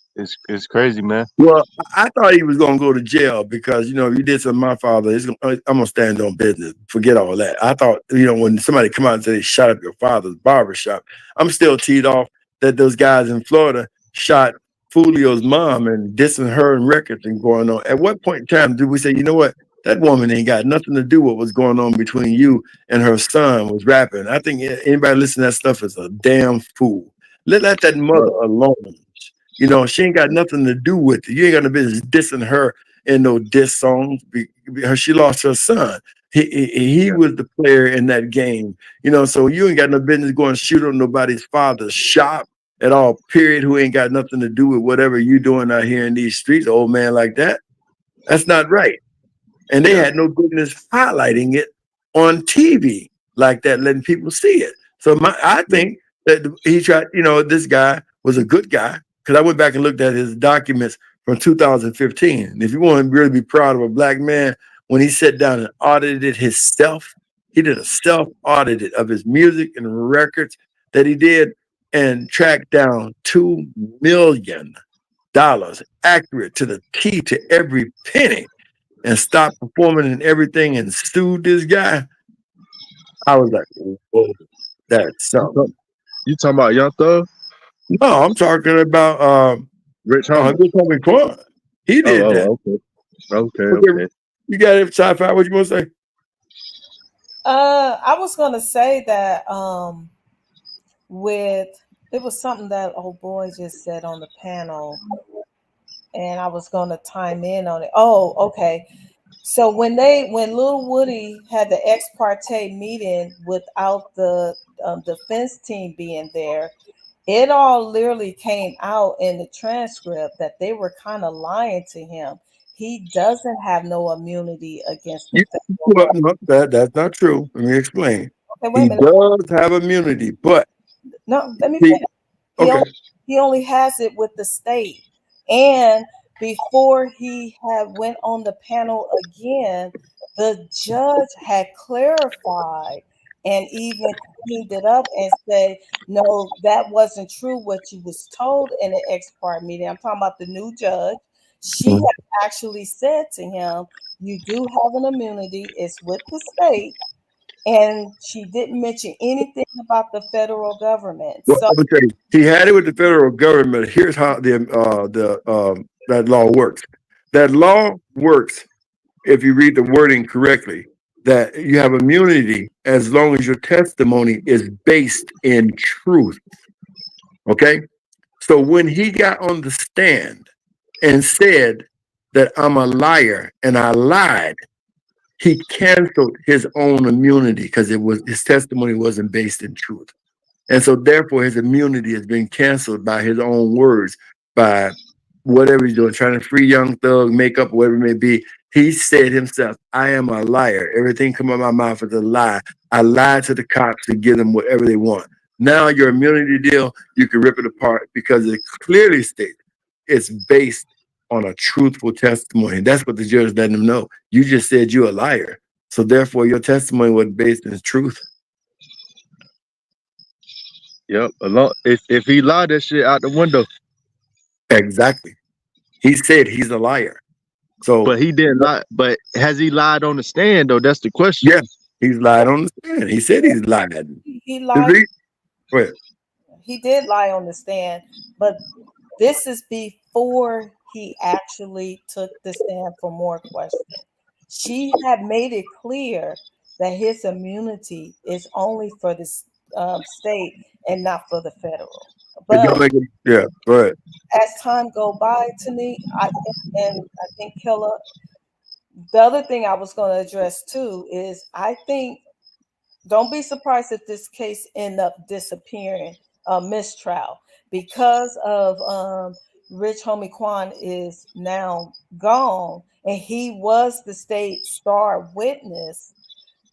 It's crazy, man.
Well, I thought he was gonna go to jail because if you did something to my father, I'm gonna stand on business. Forget all that. I thought when somebody come out and say they shot up your father's barber shop, I'm still teed off that those guys in Florida shot Fulio's mom and dissing her and records and going on. At what point in time did we say, you know what? That woman ain't got nothing to do with what's going on between you and her son was rapping. I think anybody listening to that stuff is a damn fool. Let that mother alone. She ain't got nothing to do with it. You ain't got no business dissing her in no diss songs because she lost her son. He was the player in that game. So you ain't got no business going shoot on nobody's father's shop at all, period, who ain't got nothing to do with whatever you doing out here in these streets, old man like that. That's not right. And they had no business highlighting it on TV like that, letting people see it. So I think that he tried, this guy was a good guy because I went back and looked at his documents from 2015. And if you want to really be proud of a black man, when he sat down and audited himself, he did a self-audit of his music and records that he did and tracked down $2 million accurate to the T to every penny and stopped performing and everything and sued this guy. I was like, whoa, that's something.
You talking about Young Thug?
No, I'm talking about
Rich Homie.
Rich Homie Quan. He did that.
Okay.
You got it, sci-fi. What you want to say?
I was gonna say that it was something that old boy just said on the panel, and I was gonna time in on it. Oh, okay. So when Lil Woody had the ex parte meeting without the defense team being there, it all literally came out in the transcript that they were kind of lying to him. He doesn't have no immunity against the federal government.
No, that's not true. Let me explain.
Okay, wait a
He
minute.
does have immunity, but
No, let me finish. He only has it with the state. And before he had went on the panel again, the judge had clarified and even cleaned it up and said, no, that wasn't true what you was told in the ex parte meeting. I'm talking about the new judge. She had actually said to him, you do have an immunity, it's with the state. And she didn't mention anything about the federal government.
well,
So
okay, he had it with the federal government. Here's how that law works. That law works if you read the wording correctly. That you have immunity as long as your testimony is based in truth. Okay, so when he got on the stand and said that I'm a liar and I lied, he canceled his own immunity because his testimony wasn't based in truth. And so therefore his immunity has been canceled by his own words, by whatever he's doing, trying to free Young Thug, make up whatever it may be. He said himself, I am a liar. Everything come out of my mouth is a lie. I lied to the cops to give them whatever they want. Now your immunity deal, you can rip it apart because it clearly states it's based on a truthful testimony. That's what the judge let him know. You just said you're a liar. So therefore your testimony was based in truth.
Yep. If he lied that shit out the window.
Exactly. He said he's a liar. So,
but he didn't lie. But has he lied on the stand though? That's the question.
Yeah, he's lied on the stand. He said he's lied.
He lied.
Go ahead.
He did lie on the stand, but this is before he actually took the stand for more questions. She had made it clear that his immunity is only for the state and not for the federal. But
yeah, go ahead.
As time go by, to me, I think Killer. The other thing I was going to address too is I think don't be surprised if this case end up disappearing, mistrial, because of Rich Homie Quan is now gone and he was the state star witness.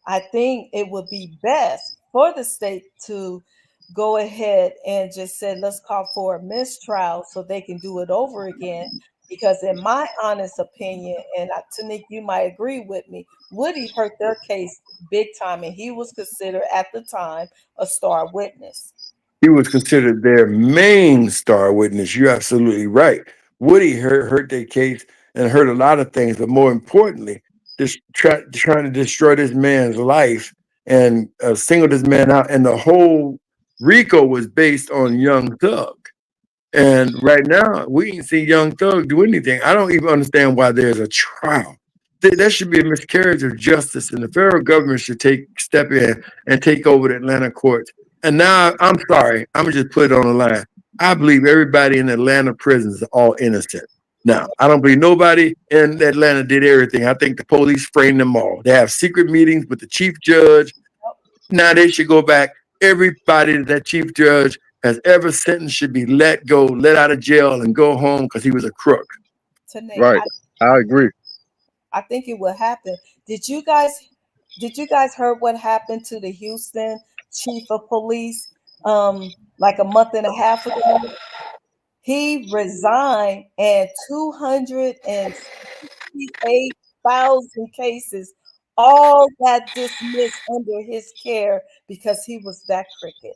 I think it would be best for the state to go ahead and just say, let's call for a mistrial so they can do it over again. Because in my honest opinion, and Tanik, you might agree with me, Woody hurt their case big time, and he was considered at the time a star witness.
He was considered their main star witness. You're absolutely right. Woody hurt their case and hurt a lot of things, but more importantly, just trying to destroy this man's life and single this man out. And the whole RICO was based on Young Thug. And right now, we ain't see Young Thug do anything. I don't even understand why there's a trial. That should be a miscarriage of justice, and the federal government should step in and take over the Atlanta courts. And now, I'm sorry, I'm gonna just put it on the line. I believe everybody in Atlanta prisons is all innocent. Now, I don't believe nobody in Atlanta did everything. I think the police framed them all. They have secret meetings with the chief judge. Now they should go back. Everybody that chief judge has ever sentenced should be let go, let out of jail, and go home because he was a crook.
Tanae,
Right. I agree.
I think it will happen. Did you guys heard what happened to the Houston chief of police like a month and a half ago? He resigned and 268,000 cases all got dismissed under his care because he was that crooked.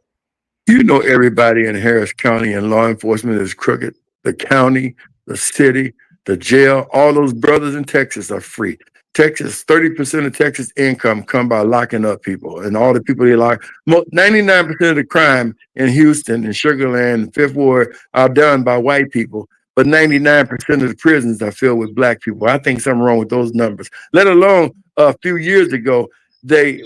You know, everybody in Harris County and law enforcement is crooked. The county, the city, the jail, all those brothers in Texas are free. Texas, 30% of Texas income come by locking up people. And all the people they lock, 99% of the crime in Houston and Sugarland and Fifth Ward are done by white people. But 99% of the prisons are filled with black people. I think something wrong with those numbers. Let alone a few years ago, the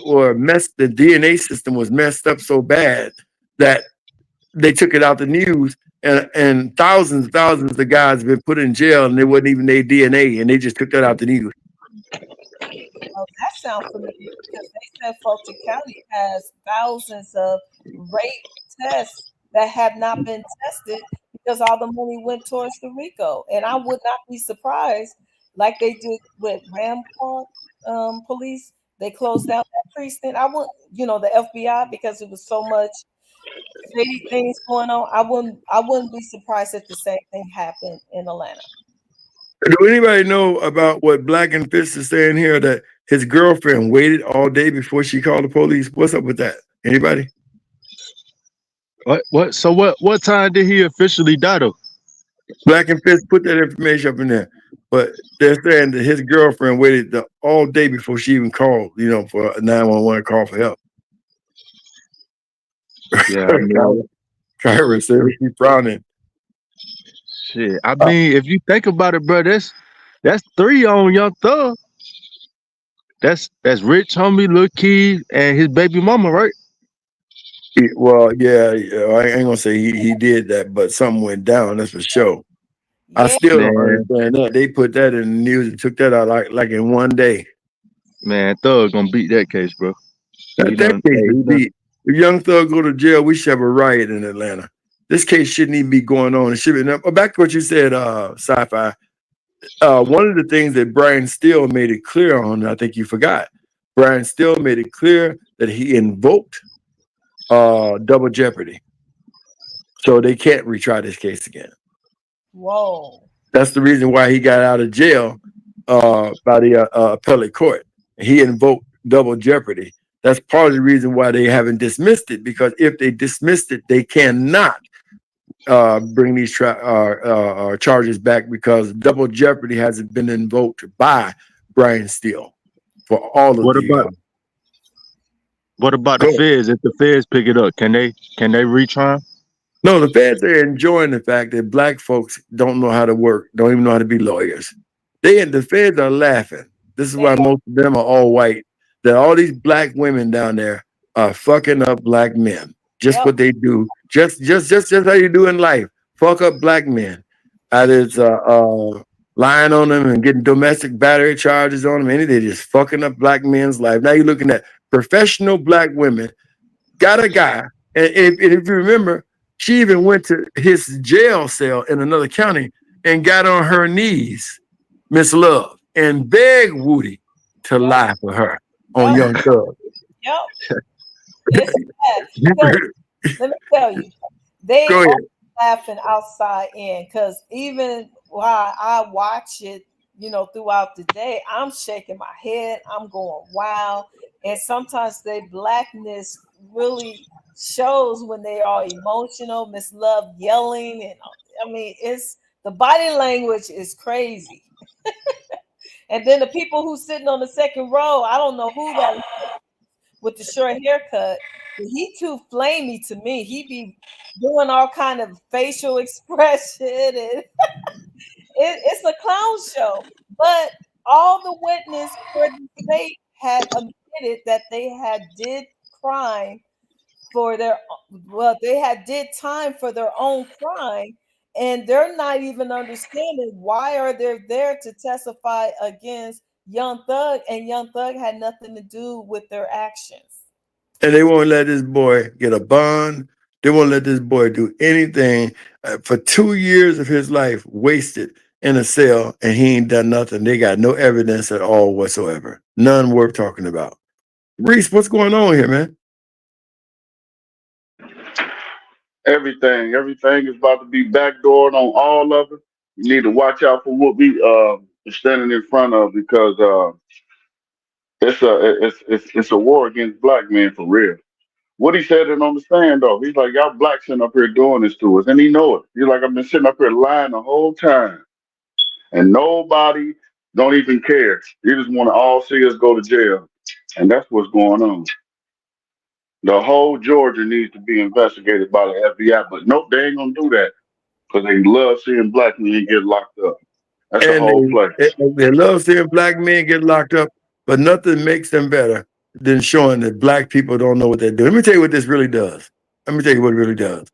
DNA system was messed up so bad that they took it out the news, and thousands of guys have been put in jail and it wasn't even their DNA, and they just took that out the news.
Oh, that sounds familiar because they said Fulton County has thousands of rape tests that have not been tested because all the money went towards the RICO. And I would not be surprised, like they did with Rampart police. They closed down that precinct. I wouldn't, the FBI because it was so much shady things going on. I wouldn't be surprised if the same thing happened in Atlanta.
Do anybody know about what Black and Fist is saying here, that his girlfriend waited all day before she called the police? What's up with that? Anybody?
What? So what time did he officially die though?
Black and Fist put that information up in there. But they're saying that his girlfriend waited all day before she even called, for a 911 call for help.
Yeah, I mean,
Kyra said she's frowning.
shit. I mean, if you think about it, bro, that's three on Young Thug. That's Rich Homie, Lil Key, and his baby mama, right?
Well, yeah, I ain't gonna say he did that, but something went down. That's for sure. I
Yeah,
still don't
Man,
understand that. They put that in the news and took that out like in one day.
man, Thug gonna beat that case, bro. He
That
done.
case
Hey,
is
he done.
beat. If Young Thug go to jail, we should have a riot in Atlanta. This case shouldn't even be going on. It should be. Now, back to what you said, sci-fi. One of the things that Brian Steele made it clear on, I think you forgot. Brian Steele made it clear that he invoked double jeopardy, so they can't retry this case again.
whoa.
That's the reason why he got out of jail by the appellate court. He invoked double jeopardy. That's part of the reason why they haven't dismissed it, because if they dismissed it, they cannot bring these charges back, because double jeopardy hasn't been invoked by Brian Steele for all of
What
the.
about the
Go.
feds? If the feds pick it up, can they retry 'em?
No, the feds are enjoying the fact that black folks don't know how to work, don't even know how to be lawyers. The feds are laughing. This is
They
why
are.
most of them are all white. That all these black women down there are fucking up black men. Just
Yep.
what they do. Just how you do in life. Fuck up black men. Either it's lying on them and getting domestic battery charges on them, and they're just fucking up black men's life. Now you're looking at professional black women. Got a guy, and if you remember, she even went to his jail cell in another county and got on her knees, Miss Love, and begged Woody to
Yep.
lie for her on
Yep.
Young Thug.
Yep. It's sad. Because let me tell you, they
Go
are
ahead.
laughing outside in because even while I watch it, throughout the day, I'm shaking my head. I'm going, wow. And sometimes their blackness really shows when they are emotional. Miss Love yelling, and I mean, The body language is crazy. And then the people who sitting on the second row, I don't know who that with the short haircut, but he too flamey to me. He be doing all kind of facial expression, and it's a clown show. But all the witness for the state had admitted that they had did crime for their well, they had did time for their own crime, and they're not even understanding why are they there to testify against Young Thug, and Young Thug had nothing to do with their actions.
And they won't let this boy get a bond. They won't let this boy do anything for 2 years of his life wasted in a cell, and he ain't done nothing. They got no evidence at all whatsoever. None worth talking about. Reese, what's going on here, man?
Everything is about to be backdoored on all of it. You need to watch out for what we are standing in front of because it's a war against black men for real. What he said it on the stand though, he's like, y'all black sitting up here doing this to us, and he know it. He's like, I've been sitting up here lying the whole time, and nobody don't even care. You just want to all see us go to jail, and that's what's going on. The whole Georgia needs to be investigated by the FBI, but nope, they ain't gonna do that because they love seeing black men get locked up. That's the
And
whole play.
they love seeing black men get locked up, but nothing makes them better than showing that black people don't know what they're doing. Let me tell you what this really does. Let me tell you what it really does.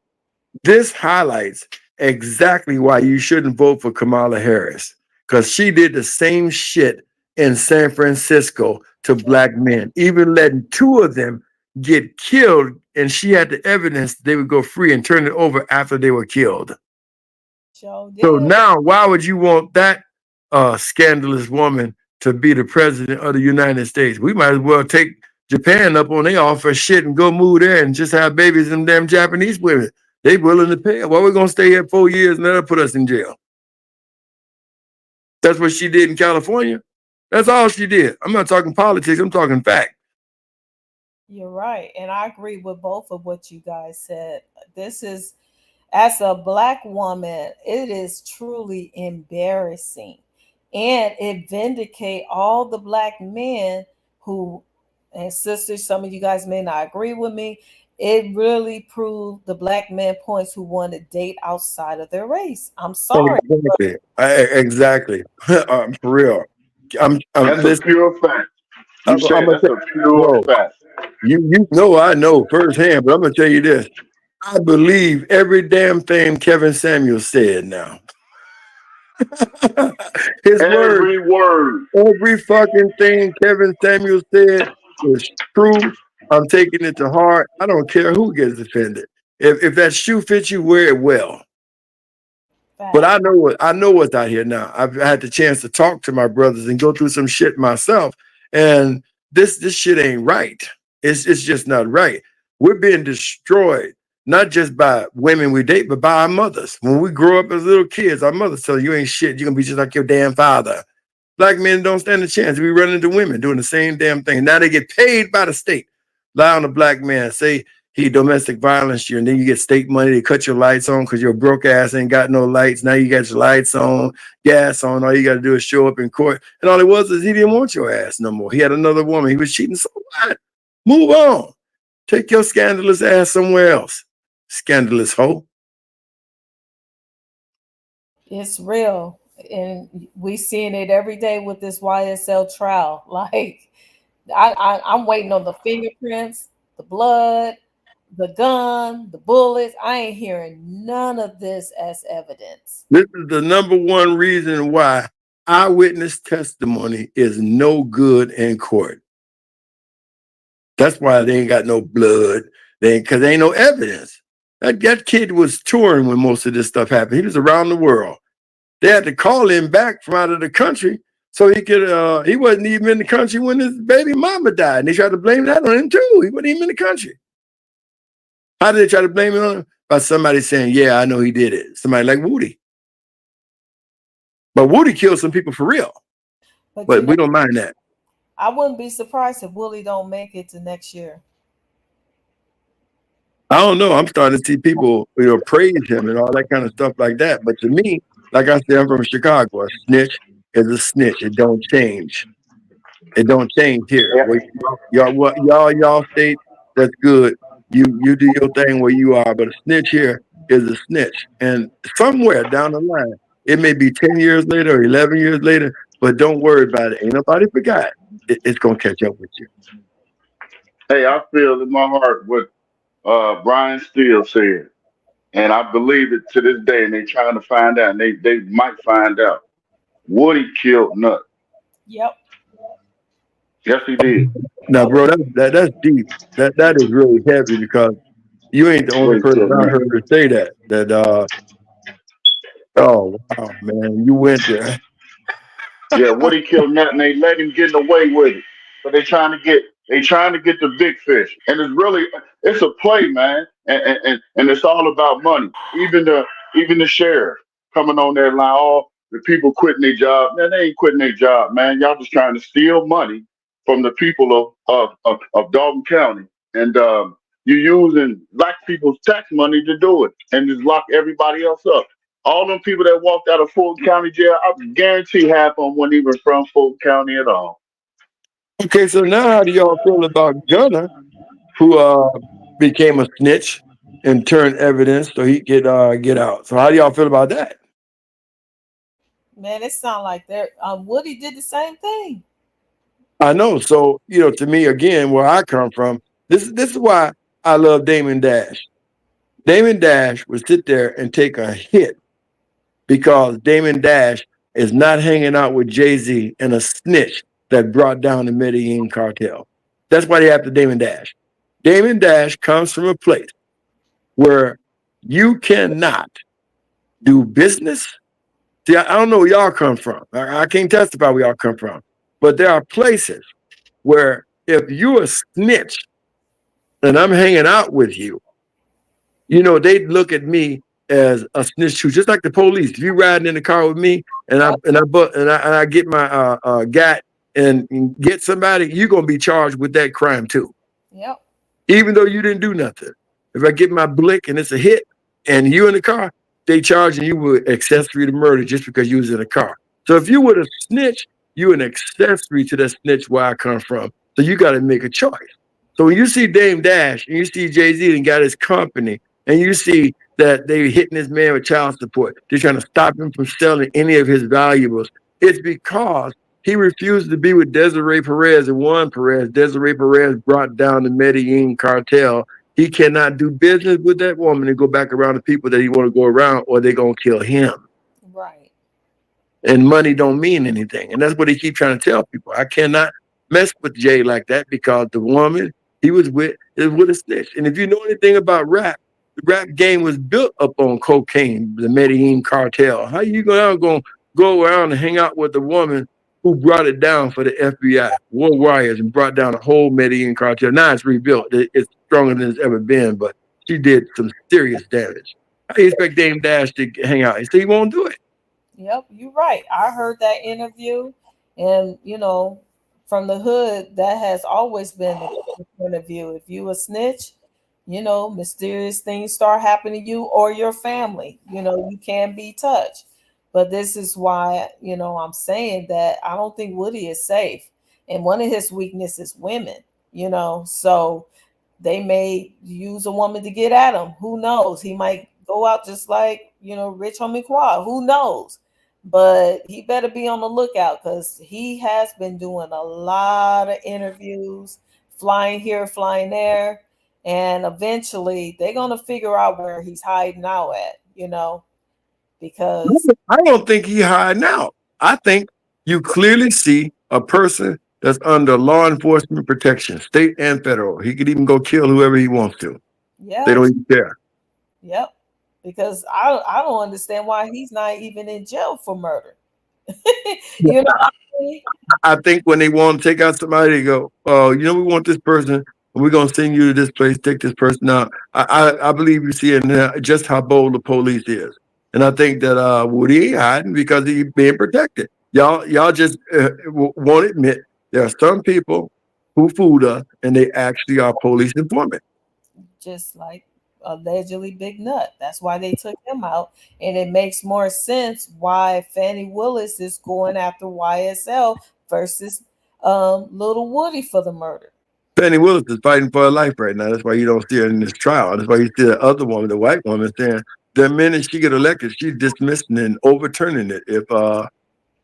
This highlights exactly why you shouldn't vote for Kamala Harris, because she did the same shit in San Francisco to black men, even letting two of them get killed, and she had the evidence they would go free and turn it over after they were killed.
So
So
did.
now, why would you want that scandalous woman to be the president of the United States? We might as well take Japan up on their offer shit and go move there and just have babies and them damn Japanese women. They willing to pay. Why we gonna stay here 4 years and that'll put us in jail? That's what she did in California. That's all she did. I'm not talking politics. I'm talking fact.
You're right. And I agree with both of what you guys said. This is, as a black woman, it is truly embarrassing. And it vindicate all the black men who, and sisters, some of you guys may not agree with me. It really proved the black men points who want to date outside of their race. I'm sorry.
Exactly. Exactly. For real. I'm
That's a
listen.
pure fact. You
I'm
said
gonna
that's
say,
a pure
no.
fact.
You know I know firsthand, but I'm gonna tell you this. I believe every damn thing Kevin Samuels said now. His word,
Every word.
every fucking thing Kevin Samuels said is true. I'm taking it to heart. I don't care who gets offended. If that shoe fits you, wear it well. But
Fact.
I know what's out here now. I've had the chance to talk to my brothers and go through some shit myself. And this shit ain't right. It's just not right. We're being destroyed, not just by women we date, but by our mothers. When we grow up as little kids, our mothers tell you ain't shit. You're gonna be just like your damn father. Black men don't stand a chance. We run into women doing the same damn thing. Now they get paid by the state. Lie on a black man, say he domestic violence you, and then you get state money. They cut your lights on because your broke ass ain't got no lights. Now you got your lights on, gas on. All you got to do is show up in court. And all it was is he didn't want your ass no more. He had another woman. He was cheating. So what? Move on. Take your scandalous ass somewhere else. Scandalous hoe.
It's real. And we seeing it every day with this YSL trial. Like I'm waiting on the fingerprints, the blood, the gun, the bullets. I ain't hearing none of this as evidence.
This is the number one reason why eyewitness testimony is no good in court. That's why they ain't got no blood. They ain't, because there ain't no evidence. That kid was touring when most of this stuff happened. He was around the world. They had to call him back from out of the country so he could. He wasn't even in the country when his baby mama died, and they tried to blame that on him too. He wasn't even in the country. How did they try to blame it on him? By somebody saying, "Yeah, I know he did it." Somebody like Woody, but Woody killed some people for real.
But you
But
know,
we don't mind that.
I wouldn't be surprised if Willie don't make it to next year.
I don't know. I'm starting to see people, praise him and all that kind of stuff like that. But to me, like I said, I'm from Chicago. A snitch is a snitch. It don't change. It don't change here.
Yeah.
Well, y'all state that's good. You do your thing where you are, but a snitch here is a snitch. And somewhere down the line, it may be 10 years later or 11 years later, but don't worry about it. Ain't nobody forgot. It's gonna catch up with you.
Hey, I feel in my heart what Brian Steele said, and I believe it to this day. And they trying to find out, and they might find out. Woody killed Nut.
Yep.
Yes, he did.
Now, bro, that's deep. That is really heavy because you ain't the only
Woody
person
killed
I
Nut.
heard to say that. Oh wow, man, you went there.
Yeah, Woody killed Nut, and they let him get away with it. But they trying to get the big fish, and it's a play, man, and it's all about money. Even the sheriff coming on that line, all the people quitting their job, man, they ain't quitting their job, man. Y'all just trying to steal money from the people of Dalton County, and you using black people's tax money to do it, and just lock everybody else up. All them people that walked out of Fulton County jail, I guarantee half of them weren't even from Fulton County at all.
Okay, so now how do y'all feel about Gunner, who became a snitch and turned evidence so he could get out? So how do y'all feel about that?
Man, it sounds like they're Woody did the same thing.
I know. So to me, again, where I come from, this is why I love Damon Dash. Damon Dash would sit there and take a hit because Damon Dash is not hanging out with Jay-Z and a snitch that brought down the Medellin cartel. That's why they have the Damon Dash. Damon Dash comes from a place where you cannot do business. See, I don't know where y'all come from. I can't testify where y'all come from. But there are places where if you're a snitch and I'm hanging out with you, they look at me as a snitch too, just like the police. If you riding in the car with me and
Yep.
I get my gat and get somebody, you're gonna be charged with that crime too,
Yep.
even though you didn't do nothing. If I get my blick and it's a hit and you in the car, they charging you with accessory to murder just because you was in the car. So if you were a snitch, you an accessory to that snitch where I come from. So you got to make a choice. So when you see Dame Dash and you see Jay-Z and got his company, and you see that they hitting this man with child support, they're trying to stop him from selling any of his valuables. It's because he refused to be with Desiree Perez and Juan Perez. Desiree Perez brought down the Medellin cartel. He cannot do business with that woman and go back around the people that he want to go around, or they're gonna kill him.
Right.
And money don't mean anything. And that's what he keep trying to tell people. I cannot mess with Jay like that because the woman he was with is with a snitch. And if you know anything about rap, the rap game was built up on cocaine, the Medellin cartel. How you gonna go around and hang out with a woman who brought it down for the FBI, War Warriors, and brought down the whole Medellin cartel? Now it's rebuilt. It's stronger than it's ever been, but she did some serious damage. How do you expect Dame Dash to hang out? He said he won't do it.
Yep, you're right. I heard that interview, and from the hood, that has always been the point of view. If you a snitch, mysterious things start happening to you or your family. You can be touched. But this is why, I'm saying that I don't think Woody is safe. And one of his weaknesses is women. So they may use a woman to get at him. Who knows? He might go out just like, Rich Homie Quad. Who knows? But he better be on the lookout because he has been doing a lot of interviews, flying here, flying there. And eventually they're going to figure out where he's hiding out at, because,
I don't think he hiding out. I think you clearly see a person that's under law enforcement protection, state and federal. He could even go kill whoever he wants to. They
yeah,
don't even care.
yep. Because I don't understand why he's not even in jail for murder. you know what I mean?
I think when they want to take out somebody, they go, "Oh, we want this person, and we're gonna send you to this place. Take this person out." I believe you see in just how bold the police is, and I think that Woody ain't hiding because he's being protected. Y'all just won't admit there are some people who fooled us, and they actually are police informants.
Just like allegedly big nut. That's why they took him out. And it makes more sense why Fannie Willis is going after YSL versus Little Woody for the murder.
Fannie Willis is fighting for her life right now. That's why you don't see her in this trial. That's why you see the other woman, the white woman, saying the minute she get elected, she's dismissing and overturning it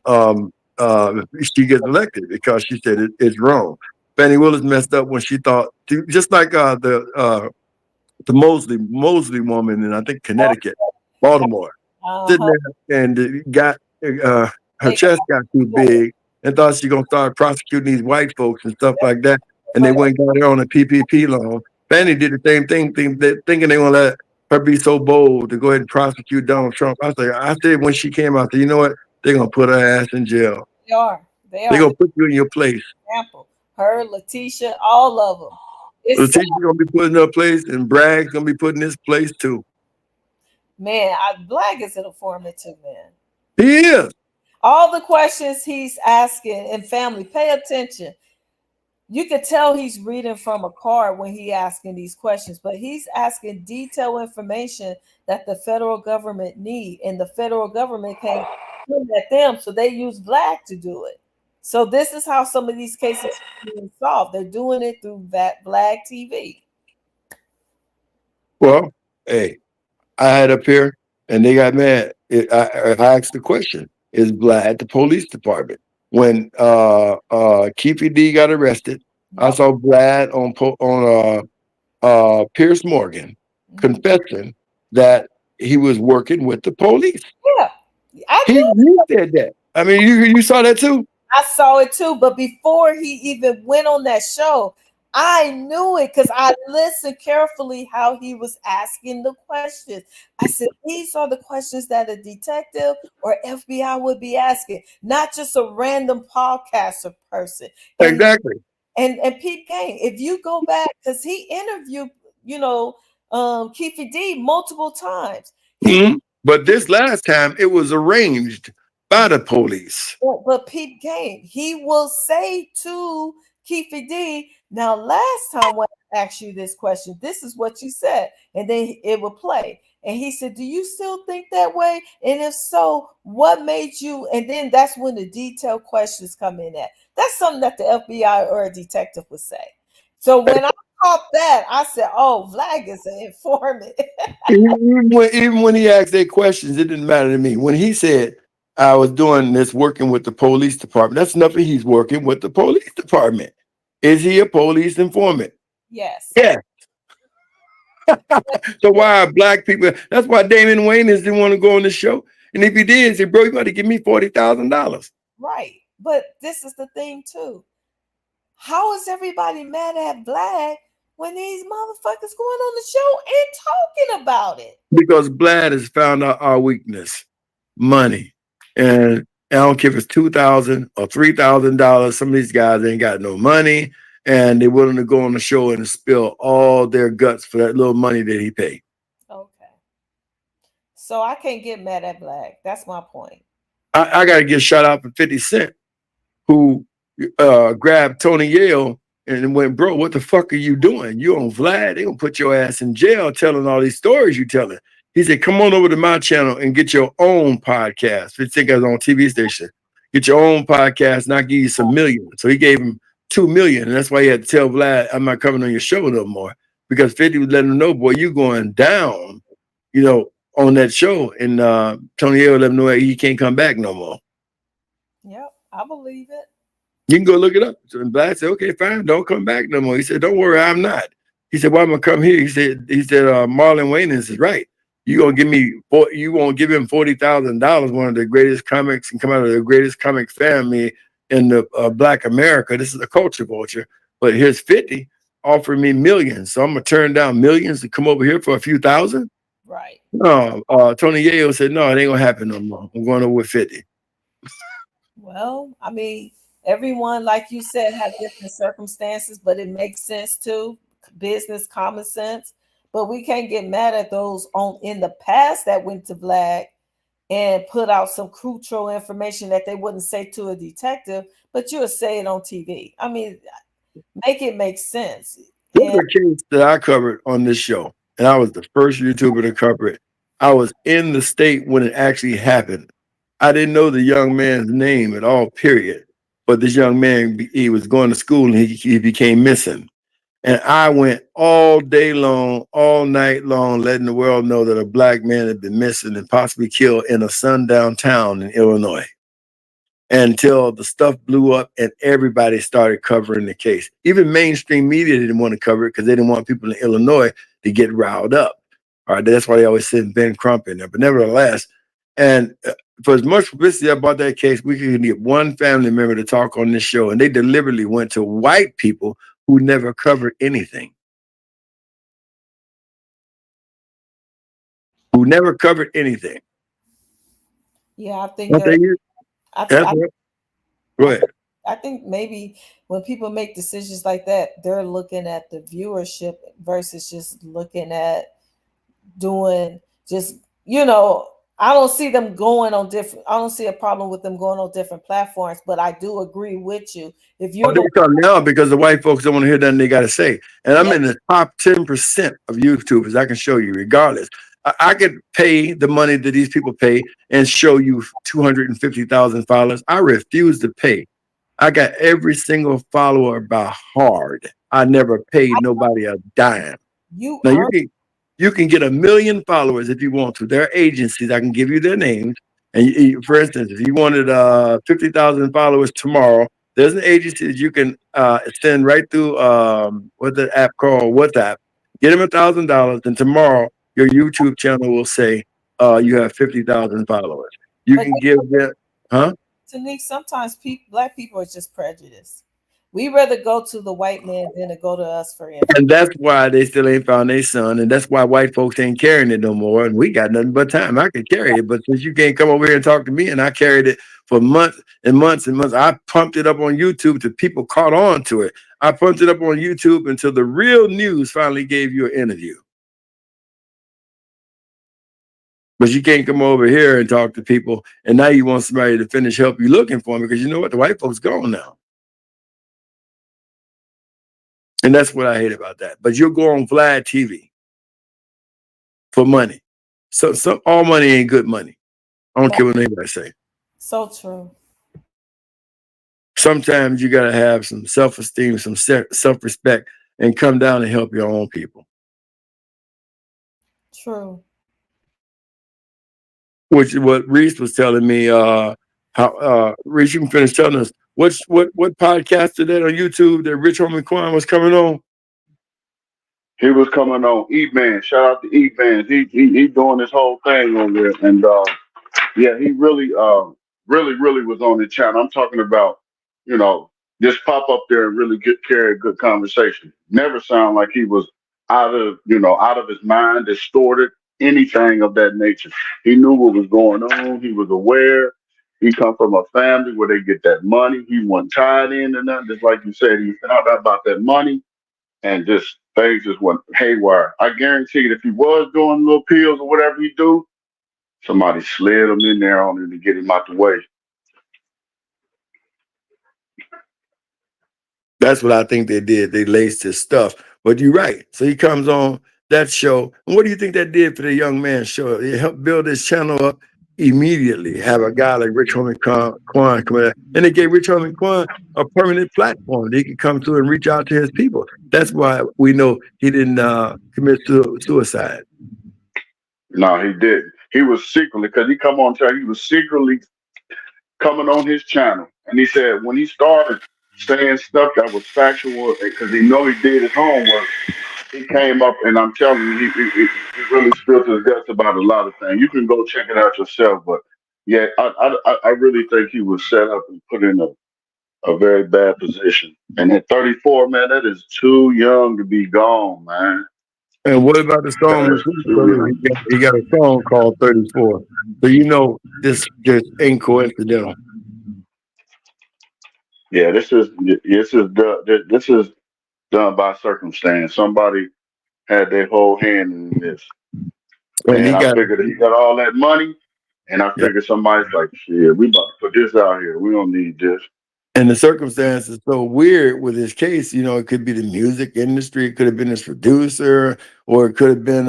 um if she gets elected because she said it's wrong. Fannie Willis messed up when she thought just like the Mosley woman in I think Connecticut, Baltimore, sitting
Uh-huh.
there and it got uh, her
They
chest got too big and thought she gonna start prosecuting these white folks and stuff like that. And they went and got her on a PPP loan. Fannie did the same thing, thinking they gonna let her be so bold to go ahead and prosecute Donald Trump. I said when she came out, you know what? They're gonna put her ass in jail.
they are. They
They're
are
gonna
the
put you in your place.
example. Her, Letitia, all of them. It's sad.
Letitia's gonna be put in her place, and Bragg's gonna be put in his place too.
Man, Black is an informant too, man.
He is.
All the questions he's asking, and family, pay attention. You could tell he's reading from a card when he asking these questions, but he's asking detailed information that the federal government need, and the federal government can't come at them, so they use Black to do it. So this is how some of these cases are being solved. They're doing it through that Black TV.
Well, hey, I had up here and they got mad. I asked the question: is Vlad at the police department when Keefe D got arrested? I
Yep.
saw Vlad on Pierce Morgan
Mhm.
confessing that he was working with the police.
Yeah, I
He
knew.
he said that. I mean, you saw that too.
I saw it too, but before he even went on that show, I knew it because I listened carefully how he was asking the questions. I said, these are the questions that a detective or FBI would be asking, not just a random podcaster person. And
Exactly.
and Pete Kane, if you go back, because he interviewed, you know, Keefe D multiple times. He
Mhm. But this last time, it was arranged by the police.
But Pete Game, he will say to Keefe D, now last time when I asked you this question, this is what you said, and then it would play. And he said, do you still think that way? And if so, what made you? And then that's when the detailed questions come in at. That's something that the FBI or a detective would say. So when I caught that, I said, oh, Vlag is an informant.
Even when he asked their questions, it didn't matter to me. When he said, I was doing this working with the police department, that's nothing. He's working with the police department. Is he a police informant?
Yes.
Yeah. So why are black people? That's why Damon Wayans didn't want to go on the show. And if he did, he said, bro, you got to give me $40,000.
Right. But this is the thing, too. How is everybody mad at Vlad when these motherfuckers going on the show and talking about it?
Because Vlad has found out our weakness, money. And I don't care if it's $2,000 or $3,000. Some of these guys ain't got no money, and they're willing to go on the show and spill all their guts for that little money that he paid.
Okay. So I can't get mad at Black. That's my point.
I got to get shut out for 50 Cent, who grabbed Tony Yale and went, bro, what the fuck are you doing? You on Vlad? They gonna put your ass in jail telling all these stories you telling. He said, come on over to my channel and get your own podcast. 50 Cent got his own TV station. Get your own podcast and I'll give you some million. So he gave him 2 million. And that's why he had to tell Vlad, I'm not coming on your show no more. Because 50 was letting him know, boy, you going down, on that show. And Tony Yale let him know he can't come back no more.
Yep, I believe it.
You can go look it up. So Vlad said, okay, fine, don't come back no more. He said, don't worry, I'm not. He said, why am I come here? He said, Marlon Wayans is right. You won't give him $40,000, one of the greatest comics and come out of the greatest comic family in the Black America. This is a culture vulture. But here's 50 offering me millions. So I'm gonna turn down millions to come over here for a few thousand.
Right.
No, Tony Yale said, no, it ain't gonna happen no more. I'm going over with 50.
Well, I mean, everyone, like you said, have different circumstances, but it makes sense too. Business, common sense. But we can't get mad at those on in the past that went to Black and put out some crucial information that they wouldn't say to a detective, but you would say it on TV. I mean, make it make sense.
There's
And
a case that I covered on this show. and I was the first YouTuber to cover it. I was in the state when it actually happened. I didn't know the young man's name at all, period. But this young man, he was going to school and he became missing. And I went all day long, all night long, letting the world know that a black man had been missing and possibly killed in a sundown town in Illinois until the stuff blew up and everybody started covering the case. Even mainstream media didn't want to cover it because they didn't want people in Illinois to get riled up. All right, that's why they always send Ben Crump in there. But nevertheless, and for as much publicity about that case, we could get one family member to talk on this show, and they deliberately went to white people who never covered anything, who never covered anything.
Yeah, I think
But they,
I,
that's
I,
what, go ahead.
I think maybe when people make decisions like that, they're looking at the viewership versus just looking at doing just, you know, I don't see them going on different, I don't see a problem with them going on different platforms, but I do agree with you. If
Oh,
you're
they
going
come now because the white folks don't want to hear nothing they got to say. And I'm
yeah,
in the top 10% of YouTubers. I can show you regardless. I could pay the money that these people pay and show you 250,000 followers. I refuse to pay. I got every single follower by hard. I never paid nobody a dime.
you
Now
earn,
you can get 1 million followers if you want to. There are agencies I can give you their names. And for instance, if you wanted 50,000 followers tomorrow, there's an agency that you can send right through what's the app called WhatsApp. Get them $1,000, and tomorrow your YouTube channel will say you have 50,000 followers. You
but
can give them, huh?
Tanique, sometimes black people are just prejudiced. We rather go to the white man than to go to us for information.
And that's why they still ain't found their son, and that's why white folks ain't carrying it no more. And we got nothing but time. I could carry it, but since you can't come over here and talk to me, and I carried it for months and months and months, I pumped it up on YouTube till people caught on to it. I pumped it up on YouTube until the real news finally gave you an interview. But you can't come over here and talk to people, and now you want somebody to finish help you looking for me because you know what? The white folks gone now. And that's what I hate about that. But you'll go on Vlad TV for money. So all money ain't good money. I don't care what anybody say.
So true.
Sometimes you gotta have some self-esteem, some self-respect, and come down and help your own people.
True.
Which is what Reese was telling me. How Reese, you can finish telling us what podcast did that on YouTube that Rich Homie Quan was coming on.
He was coming on E-Man. Shout out to E-Man. He doing this whole thing on there. And yeah, he really was on the channel. I'm talking about, you know, just pop up there and really carry a good conversation. Never sound like he was out of his mind, distorted, anything of that nature. He knew what was going on. He was aware. He come from a family where they get that money. He wasn't tied in and nothing. Just like you said, he found out about that money and just things just went haywire. I guarantee you, if he was doing little pills or whatever he do, somebody slid him in there on him to get him out the way.
That's what I think they did. They laced his stuff. But you're right. So he comes on that show. And what do you think that did for the young man's show? It helped build his channel up immediately. Have a guy like Rich Homie Quan come in. And it gave Rich Homie Quan a permanent platform. He could come through and reach out to his people. That's why we know he didn't commit suicide.
No, he didn't. He was secretly, because he come on tell he was secretly coming on his channel. And he said when he started saying stuff that was factual, because he know he did his homework, he came up, and I'm telling you, he really spilled his guts about a lot of things. You can go check it out yourself, but yeah, I really think he was set up and put in a very bad position. And at 34, man, that is too young to be gone, man.
And what about the
That
song?
is too young.
He got a song called 34. So you know this just ain't coincidental.
Yeah, this is done by circumstance. Somebody had their whole hand in this.
And
And
he
I
got
figured he got all that money. And I
yeah.
figured somebody's like, shit, we about to put this out here. We don't need this.
And the circumstance is so weird with his case. You know, it could be the music industry, it could have been his producer, or it could have been,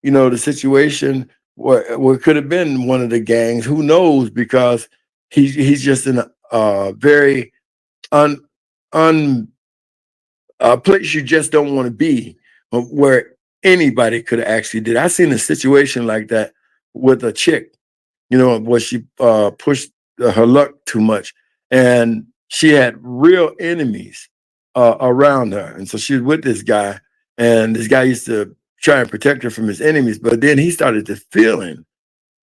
you know, the situation where it could have been one of the gangs. Who knows? Because he's just in a very un un a place you just don't want to be, where anybody could have actually did. I seen a situation like that with a chick, you know, where she pushed her luck too much, and she had real enemies around her, and so she was with this guy, and this guy used to try and protect her from his enemies, but then he started to feeling,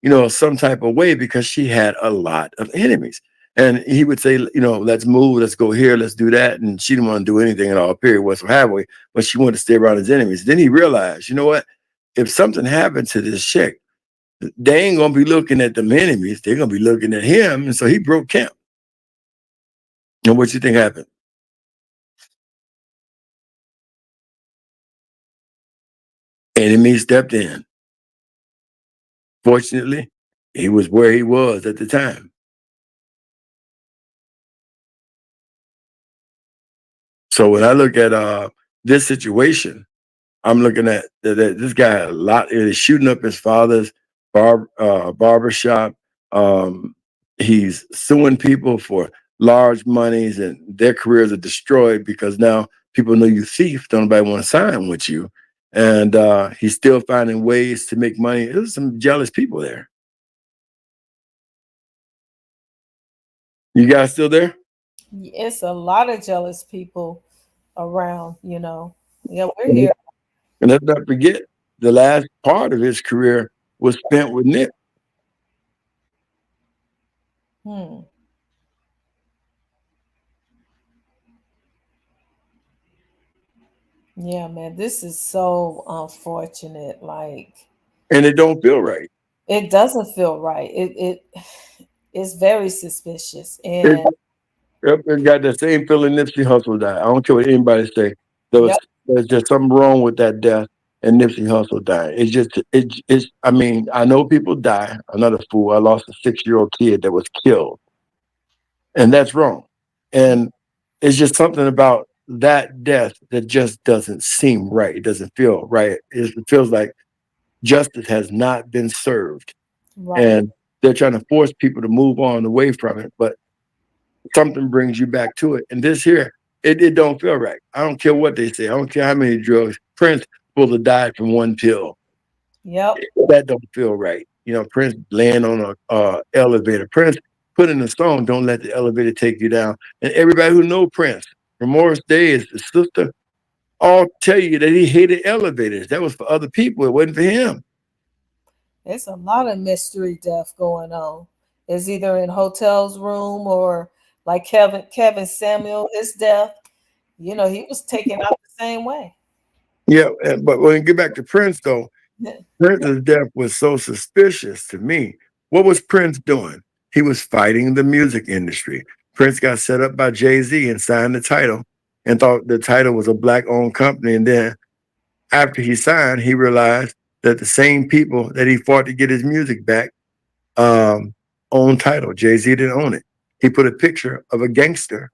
you know, some type of way because she had a lot of enemies. And he would say, you know, let's move, let's go here, let's do that. And she didn't want to do anything at all, period, whatsoever, but she wanted to stay around his enemies. Then he realized, you know what? If something happened to this chick, they ain't gonna be looking at them enemies, they're gonna be looking at him. And so he broke camp. And what you think happened? Enemies stepped in. Fortunately, he was where he was at the time. So when I look at this situation, I'm looking at that this guy had a lot. He's shooting up his father's barber shop. Um, he's suing people for large monies, and their careers are destroyed because now people know you thief. Don't nobody want to sign with you, and he's still finding ways to make money. There's some jealous people there. You guys still there?
It's a lot of jealous people around, you know. Yeah, we're
And
here.
let's not forget the last part of his career was spent with Nick.
Hmm. Yeah, man, this is so unfortunate. Like,
And it don't feel right.
it doesn't feel right. It's very suspicious.
It,
And
yep, it got the same feeling Nipsey Hussle died. I don't care what anybody say. There was
yep,
there's just something wrong with that death, and Nipsey Hussle died. It's. I mean, I know people die. I'm not a fool. I lost a 6-year-old kid that was killed, and that's wrong. And it's just something about that death that just doesn't seem right. It doesn't feel right. It feels like justice has not been served,
right.
and they're trying to force people to move on away from it. But something brings you back to it. And this here, it don't feel right. I don't care what they say. I don't care how many drugs. Prince will have died from one pill.
Yep.
That don't feel right. You know, Prince laying on a elevator. Prince put in a song, "Don't let the elevator take you down." And everybody who know Prince, from Morris Day, his sister, all tell you that he hated elevators. That was for other people. It wasn't for him.
It's a lot of mystery death going on. It's either in Hotel's room or like Kevin Samuel, his death. You know, he was taken out the same way.
Yeah, but when you get back to Prince, though, Prince's death was so suspicious to me. What was Prince doing? He was fighting the music industry. Prince got set up by Jay-Z and signed the title and thought the title was a black-owned company. And then after he signed, he realized that the same people that he fought to get his music back owned title. Jay-Z didn't own it. He put a picture of a gangster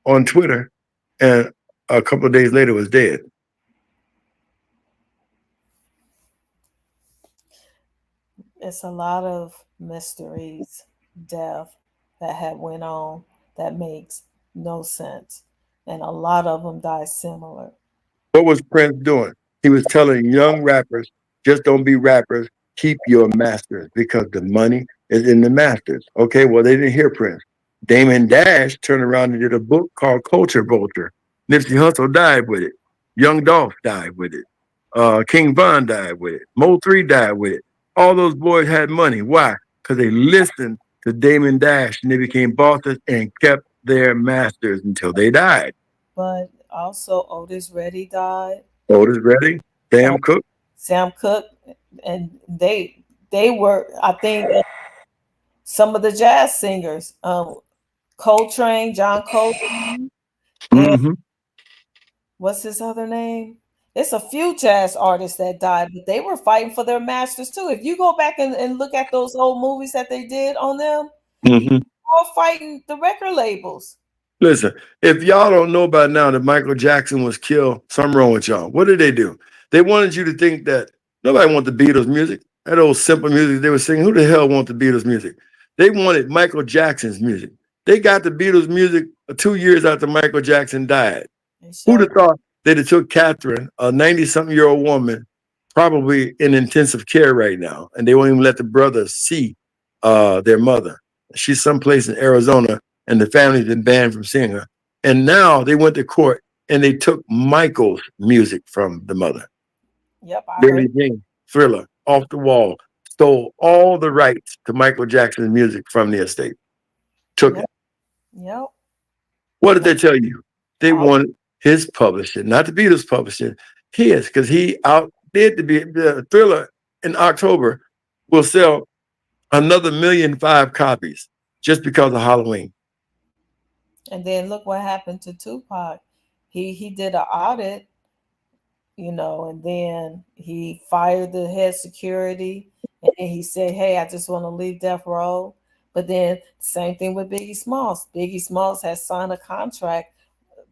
on Twitter, and a couple of days later was dead.
It's a lot of mysteries, death that had went on that makes no sense. And a lot of them die similar.
What was Prince doing? He was telling young rappers, just don't be rappers, keep your masters because the money is in the masters. Okay, well, they didn't hear Prince. Damon Dash turned around and did a book called Culture Vulture. Nipsey Hussle died with it. Young Dolph died with it. King Von died with it. Mo 3 died with it. All those boys had money. Why? Because they listened to Damon Dash and they became bosses and kept their masters until they died.
But also Otis Reddy died.
Otis Redding,
Uh,
Sam Cooke.
Sam Cooke, and they were, I think, some of the jazz singers, Coltrane, John Coltrane, and
Mm-hmm.
what's his other name? It's a few jazz artists that died, but they were fighting for their masters too. If you go back and look at those old movies that they did on them,
Mm-hmm.
all fighting the record labels.
Listen, if y'all don't know by now that Michael Jackson was killed, something wrong with y'all. What did they do? They wanted you to think that nobody wanted the Beatles music. That old simple music they were singing. Who the hell want the Beatles music? They wanted Michael Jackson's music. They got the Beatles music 2 years after Michael Jackson died.
And
Who'd have
so,
thought they'd have took Catherine, a 90-something-year-old woman, probably in intensive care right now, and they won't even let the brothers see their mother. She's someplace in Arizona, and the family's been banned from seeing her. And now they went to court and they took Michael's music from the mother.
yep, I heard.
Billie Jean, Thriller, Off the Wall, stole all the rights to Michael Jackson's music from the estate. Took
Yep,
it.
yep.
What did they tell you? They
All,
wanted his publishing, not the Beatles publishing, his, because he outdid the Thriller in October will sell another 1,000,005 copies just because of Halloween.
and then look what happened to Tupac. He did an audit, and then he fired the head security, and then he said, "Hey, I just want to leave Death Row." But then same thing with Biggie Smalls. Biggie Smalls has signed a contract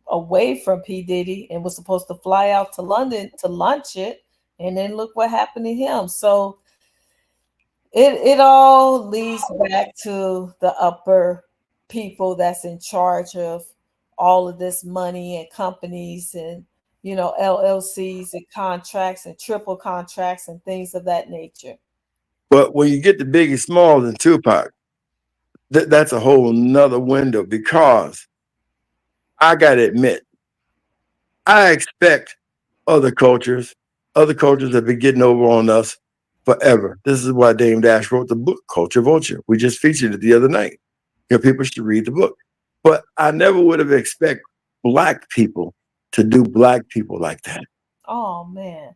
away from P. Diddy and was supposed to fly out to London to launch it. And then look what happened to him. So it all leads back to the upper people that's in charge of all of this money and companies and LLCs and contracts and triple contracts and things of that nature.
But when you get to Biggie Smalls and Tupac, that's a whole nother window because I got to admit, I expect other cultures, other cultures have been getting over on us forever. This is why Dame Dash wrote the book, Culture Vulture. We just featured it the other night. People should read the book. But I never would have expected Black people to do Black people like that.
Oh man.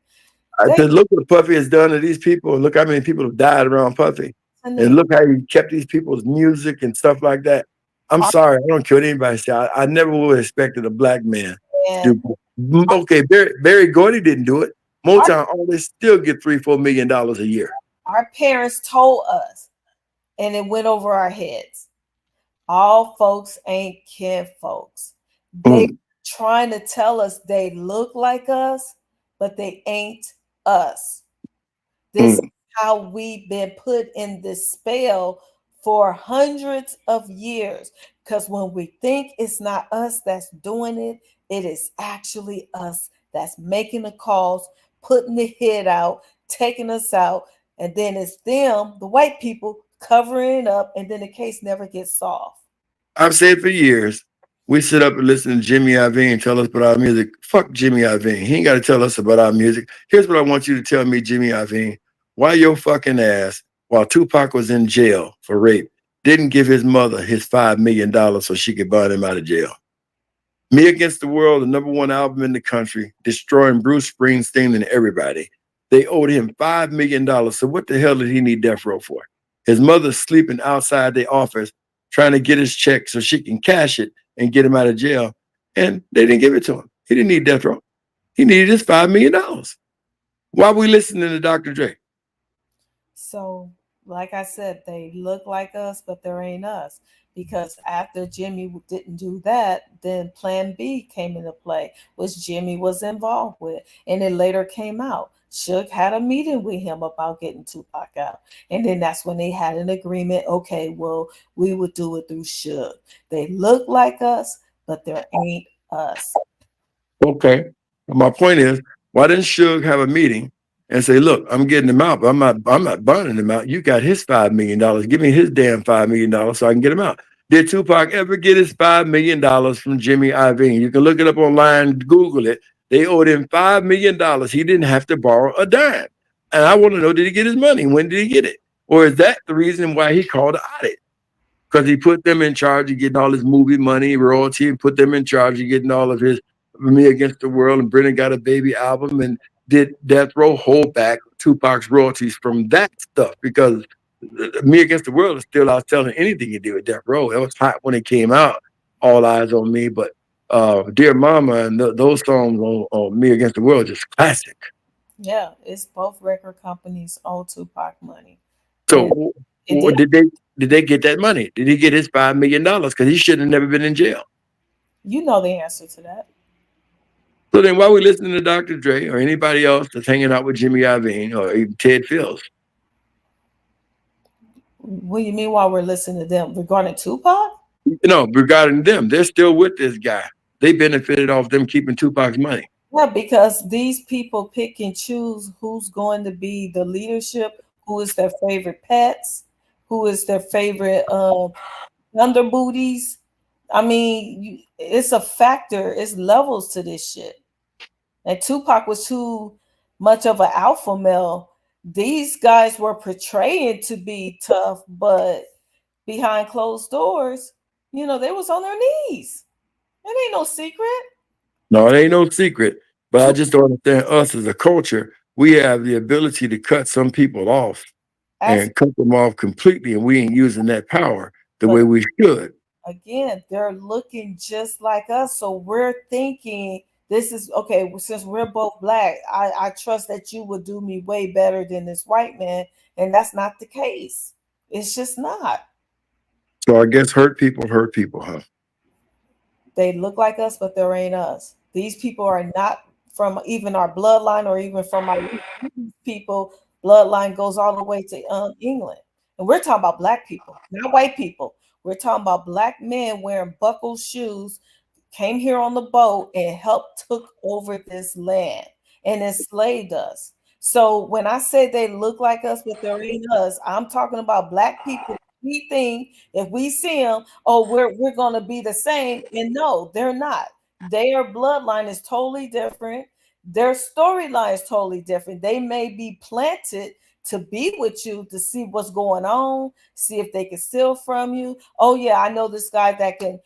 I
They
said, look what Puffy has done to these people. And look how many people have died around Puffy. And look how he kept these people's music and stuff like that. I'm sorry, I don't care what anybody say. I never would have expected a Black man to do. Okay, Barry Gordy didn't do it. Motown always still get $3-4 million a year.
Our parents told us, and it went over our heads. All folks ain't kin folks. They trying to tell us they look like us, but they ain't us. This is how we've been put in this spell for hundreds of years. Because when we think it's not us that's doing it, it is actually us that's making the calls, putting the hit out, taking us out, and then it's them, the white people, covering it up, and then the case never gets solved.
I've said for years, we sit up and listen to Jimmy Iovine tell us about our music. Fuck Jimmy Iovine. He ain't got to tell us about our music. Here's what I want you to tell me, Jimmy Iovine. Why your fucking ass, while Tupac was in jail for rape, didn't give his mother his $5 million so she could buy him out of jail? Me Against the World, the #1 album in the country, destroying Bruce Springsteen and everybody. They owed him $5 million. So what the hell did he need death row for? His mother's sleeping outside the office trying to get his check so she can cash it and get him out of jail. And they didn't give it to him. He didn't need death row. He needed his $5 million. Why are we listening to Dr. Dre?
So, like I said, they look like us, but there ain't us. Because after Jimmy didn't do that, then Plan B came into play, which Jimmy was involved with. And it later came out. Suge had a meeting with him about getting Tupac out. And then that's when they had an agreement. Okay, well, we would do it through Suge. They look like us, but there ain't us.
Okay. My point is, why didn't Suge have a meeting and say, look, I'm getting him out, but I'm not burning him out. You got his $5 million. Give me his damn $5 million so I can get him out. Did Tupac ever get his $5 million from Jimmy Iovine? You can look it up online, Google it. They owed him $5 million. He didn't have to borrow a dime. And I want to know, did he get his money? When did he get it? Or is that the reason why he called an audit? Because he put them in charge of getting all his movie money, royalty, and put them in charge of getting all of his Me Against the World, and Brennan Got a Baby album, and did Death Row hold back Tupac's royalties from that stuff? Because Me Against the World is still out selling anything you do with Death Row. It was hot when it came out, All Eyes on Me, but Dear Mama and those songs on Me Against the World just classic.
Yeah, it's both record companies owe Tupac money.
So
And
did they did they get that money? Did he get his $5 million? Because he should have never been in jail.
You know the answer to that.
So then why we listening to Dr. Dre or anybody else that's hanging out with Jimmy Iovine or even Ted Fields?
What do you mean while we're listening to them regarding Tupac?
No, regarding them, they're still with this guy. They benefited off them keeping Tupac's money.
Yeah, because these people pick and choose who's going to be the leadership, who is their favorite pets, who is their favorite thunder booties. I mean, it's a factor. It's levels to this shit. And Tupac was too much of an alpha male. These guys were portraying to be tough, but behind closed doors, they was on their knees. It ain't no secret.
No, it ain't no secret. But I just don't understand us as a culture. We have the ability to cut some people off
As
and cut them off completely, and we ain't using that power the
but
way we should.
again, they're looking just like us. So we're thinking this is okay. Since we're both black, I trust that you would do me way better than this white man. And that's not the case. It's just not.
So I guess hurt people, huh?
They look like us, but there ain't us. These people are not from even our bloodline or even from our people. Bloodline goes all the way to England. And we're talking about black people, not white people. We're talking about black men wearing buckled shoes, came here on the boat and helped took over this land and enslaved us. So when I say they look like us, but they're in us, I'm talking about black people. We think if we see them, oh, we're gonna be the same. And no, they're not. Their bloodline is totally different. Their storyline is totally different. They may be planted to be with you to see what's going on, see if they can steal from you. Oh yeah, I know this guy that can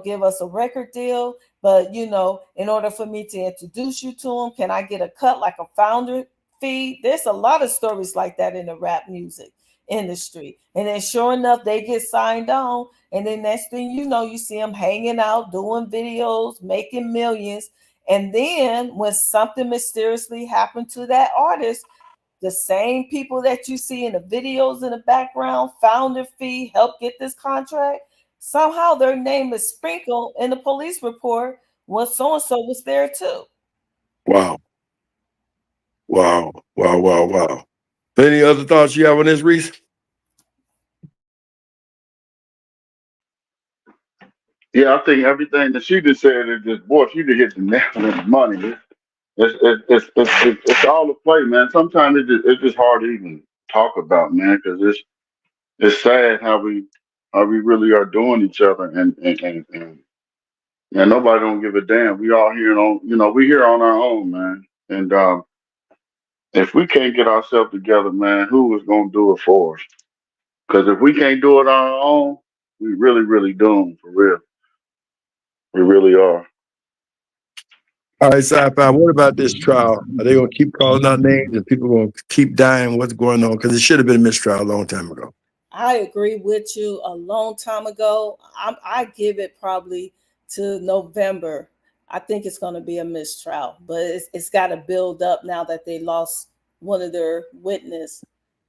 give us a record deal. But, in order for me to introduce you to him, can I get a cut like a founder fee? There's a lot of stories like that in the rap music industry. And then sure enough, they get signed on. And then next thing you know, you see them hanging out, doing videos, making millions. And then when something mysteriously happened to that artist, the same people that you see in the videos in the background, founder fee, help get this contract, somehow their name is sprinkled in the police report when so and so was there too.
Wow. Wow. Wow. Wow. Wow. Any other thoughts you have on this, Reese?
Yeah, I think everything that she just said is just, boy, she just hit the nail on the money. It's all a play, man. Sometimes it's just hard to even talk about, man, because it's sad how we really are doing each other, and nobody don't give a damn. We all here on, we here on our own, man. And if we can't get ourselves together, man, who is gonna do it for us? Because if we can't do it on our own, we really, really doomed for real. We really are.
All right, sci-fi. What about this trial? Are they going to keep calling out names and people going to keep dying? What's going on? Because it should have been a mistrial a long time ago.
I agree with you a long time ago. I give it probably to November. I think it's going to be a mistrial, but it's got to build up now that they lost one of their witness,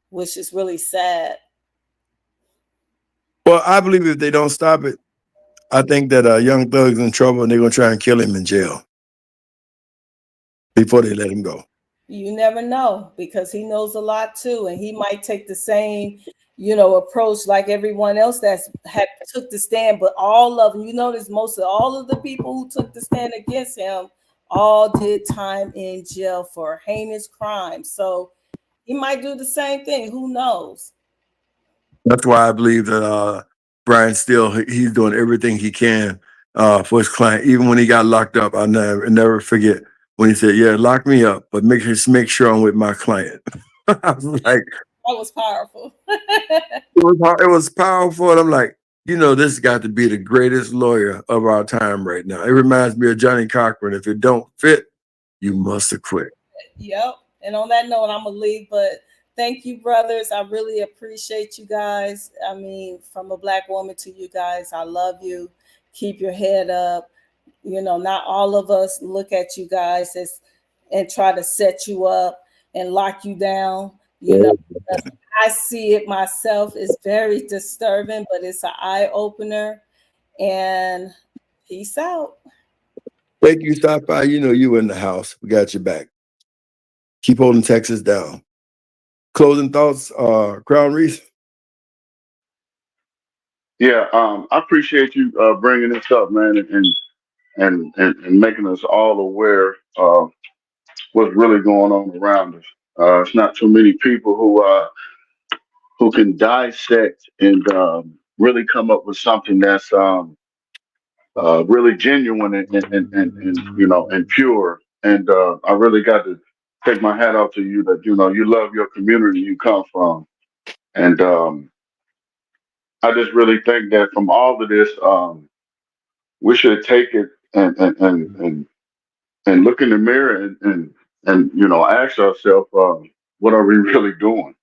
which is really sad.
Well, I believe if they don't stop it, I think that Young Thug's in trouble and they're going to try and kill him in jail before they let him go.
You never know because he knows a lot too, and he might take the same, approach like everyone else that's had took the stand. But all of them, you notice, most of all of the people who took the stand against him all did time in jail for heinous crimes. So he might do the same thing. Who knows?
That's why I believe that Brian Steele, he's doing everything he can for his client. Even when he got locked up, I'll never forget when he said, "Yeah, lock me up, but make sure I'm with my client." I was like,
that was powerful.
it was powerful, and I'm like, this got to be the greatest lawyer of our time right now. It reminds me of Johnny Cochran. If it don't fit, you must have quit.
Yep. And on that note, I'm gonna leave, but thank you, brothers. I really appreciate you guys. I mean, from a black woman to you guys, I love you. Keep your head up. Not all of us look at you guys and try to set you up and lock you down. I see it myself. It's very disturbing, but it's an eye opener. And peace out.
Wake, you stop by, you know you in the house. We got your back. Keep holding Texas down. Closing thoughts, Crown Reese.
Yeah, I appreciate you bringing this up, man, and making us all aware of what's really going on around us. It's not too many people who can dissect and really come up with something that's really genuine and you know and pure. And I really got to take my hat off to you that you know you love your community you come from, and I just really think that from all of this, we should take it and look in the mirror and you know ask ourselves, what are we really doing?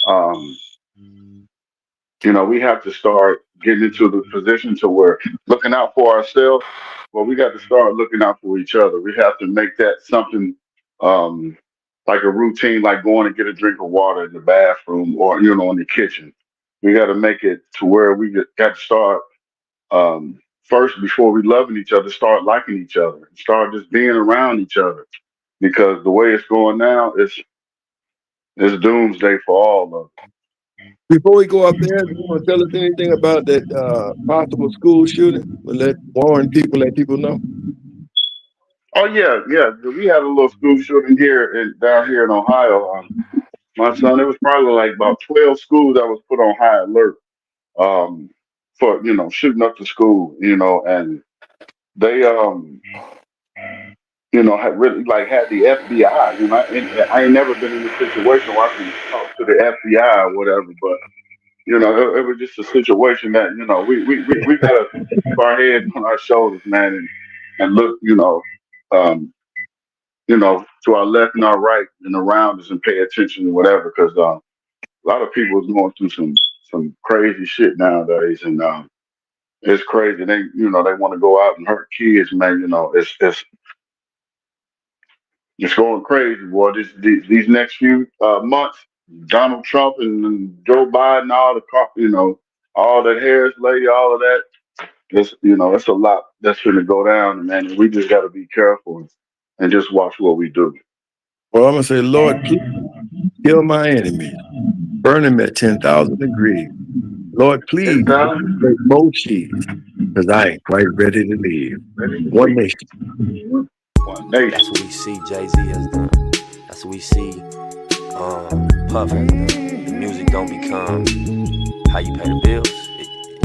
Um, you know, we have to start getting into the position to where looking out for ourselves. Well, we got to start looking out for each other. We have to make that something um, like a routine, like going and get a drink of water in the bathroom or you know in the kitchen. We got to make it to where got to start first before we loving each other. Start liking each other. Start just being around each other because the way it's going now is doomsday for all of us.
Before we go up there, do you want to tell us anything about that possible school shooting? We'll let people know.
Oh yeah, yeah. We had a little school shooting here down here in Ohio. My son, it was probably like about 12 schools that was put on high alert um, for you know shooting up the school. You know, and they you know had really like had the FBI. You know, I ain't never been in a situation where I can talk to the FBI or whatever, but you know, it was just a situation that you know we gotta keep our head on our shoulders, man, and look, you know, to our left and our right and around us and pay attention to whatever, because a lot of people is going through some crazy shit nowadays, and it's crazy. They you know they want to go out and hurt kids, man. You know, it's going crazy, boy. These next few months, Donald Trump and Joe Biden, all the you know, all that Harris lady, all of that. It's you know, it's a lot that's going to go down, man. And we just got to be careful and just watch what we do.
Well, I'm gonna say, Lord, please kill my enemies, burn them at 10,000 degrees. Lord, please
And
make more cheese, because I ain't quite ready to leave. One nation.
one nation.
That's what we see Jay-Z has done. That's what we see Puff has done. The music don't become how you pay the bills.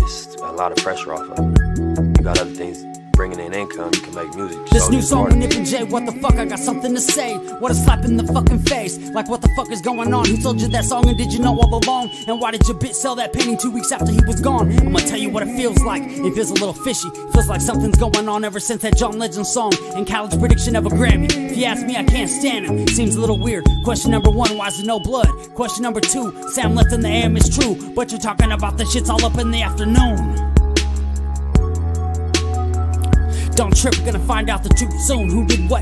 It's a lot of pressure off of it. You got other things bringing in income, you can make music.
This
So
new
it's
song
hard.
with Nip and Jay, what the fuck, I got something to say. What a slap in the fucking face. Like what the fuck is going on? Who told you that song and did you know all along? And why did your bitch sell that painting 2 weeks after he was gone? I'm gonna tell you what it feels like. It feels a little fishy. Feels like something's going on ever since that John Legend song and college prediction of a Grammy. If you ask me, I can't stand him. Seems a little weird. Question number 1, why is there no blood? Question number 2, Sam left in the AM is true, but you're talking about the shits all up in the afternoon. Don't trip, we're gonna find out the truth soon. Who did what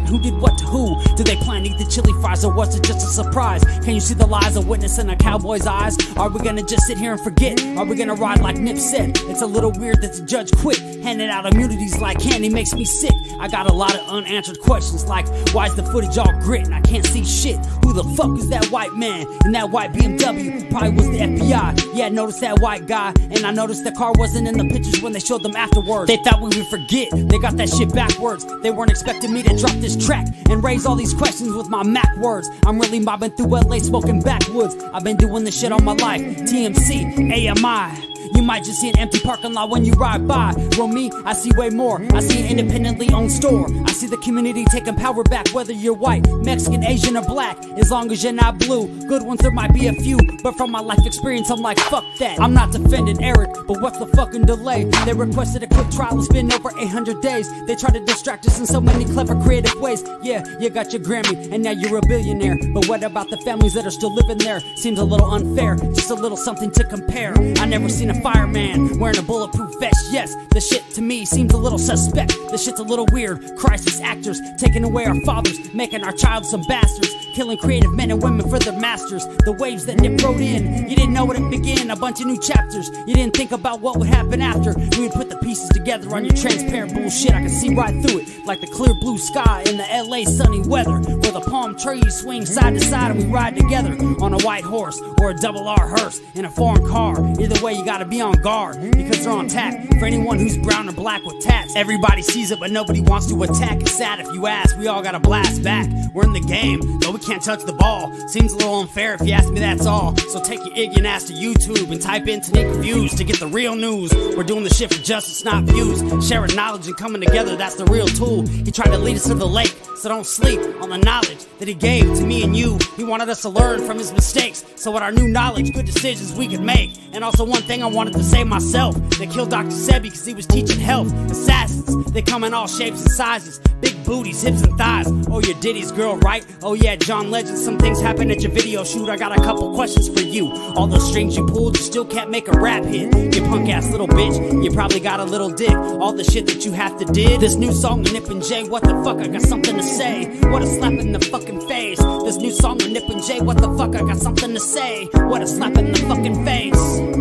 to who? Did they plan to eat the chili fries or was it just a surprise? Can you see the lies of witness in a cowboy's eyes? Are we gonna just sit here and forget? Are we gonna ride like Nip said? It's a little weird that the judge quit. Handing out immunities like candy makes me sick. I got a lot of unanswered questions like, why's the footage all grit and I can't see shit? Who the fuck is that white man in that white BMW? Probably was the FBI. Yeah, I noticed that white guy, and I noticed the car wasn't in the pictures when they showed them afterwards. They thought we would forget. They got that shit backwards. They weren't expecting me to drop this track and raise all these questions with my Mac words. I'm really mobbing through LA smoking backwoods. I've been doing this shit all my life. TMC, AMI. You might just see an empty parking lot when you ride by. Well, me, I see way more. I see an independently owned store. I see the community taking power back, whether you're white, Mexican, Asian, or black. As long as you're not blue. Good ones, there might be a few, but from my life experience, I'm like, fuck that. I'm not defending Eric, but what's the fucking delay? They requested a quick trial, it's been over 800 days. They try to distract us in so many clever, creative ways. Yeah, you got your Grammy, and now you're a billionaire. But what about the families that are still living there? Seems a little unfair, just a little something to compare. I never seen a fireman wearing a bulletproof vest. Yes, the shit to me seems a little suspect. The shit's a little weird. Crisis actors taking away our fathers, making our child some bastards, killing creative men and women for their masters. The waves that Nip wrote in, you didn't know where to begin. A bunch of new chapters. You didn't think about what would happen after. We would put the pieces together on your transparent bullshit. I can see right through it, like the clear blue sky in the LA sunny weather, where the palm trees swing side to side and we ride together on a white horse or a double R hearse in a foreign car. Either way, you gotta be on guard, because they're on tap for anyone who's brown or black with tats. Everybody sees it, but nobody wants to attack. It's sad if you ask, we all gotta blast back. We're in the game, though we can't touch the ball. Seems a little unfair if you ask me, that's all. So take your ignorant ass to YouTube and type in Tanika Views to get the real news. We're doing the shit for justice, not views. Sharing knowledge and coming together, that's the real tool. He tried to lead us to the lake, so don't sleep on the knowledge that he gave to me and you. He wanted us to learn from his mistakes, so with our new knowledge, good decisions we could make. And also one thing I wanted to say myself, they killed Dr. Sebi because he was teaching health. Assassins, they come in all shapes and sizes, big booties, hips and thighs. Oh, you're Diddy's girl, right? Oh yeah, John Legend, some things happen at your video shoot. I got a couple questions for you. All those strings you pulled, you still can't make a rap hit. You punk ass little bitch, you probably got a little dick. All the shit that you have to did. This new song with Nip and Jay, what the fuck, I got something to say. What a slap in the fucking face. This new song with Nip and Jay, what the fuck, I got something to say. What a slap in the fucking face.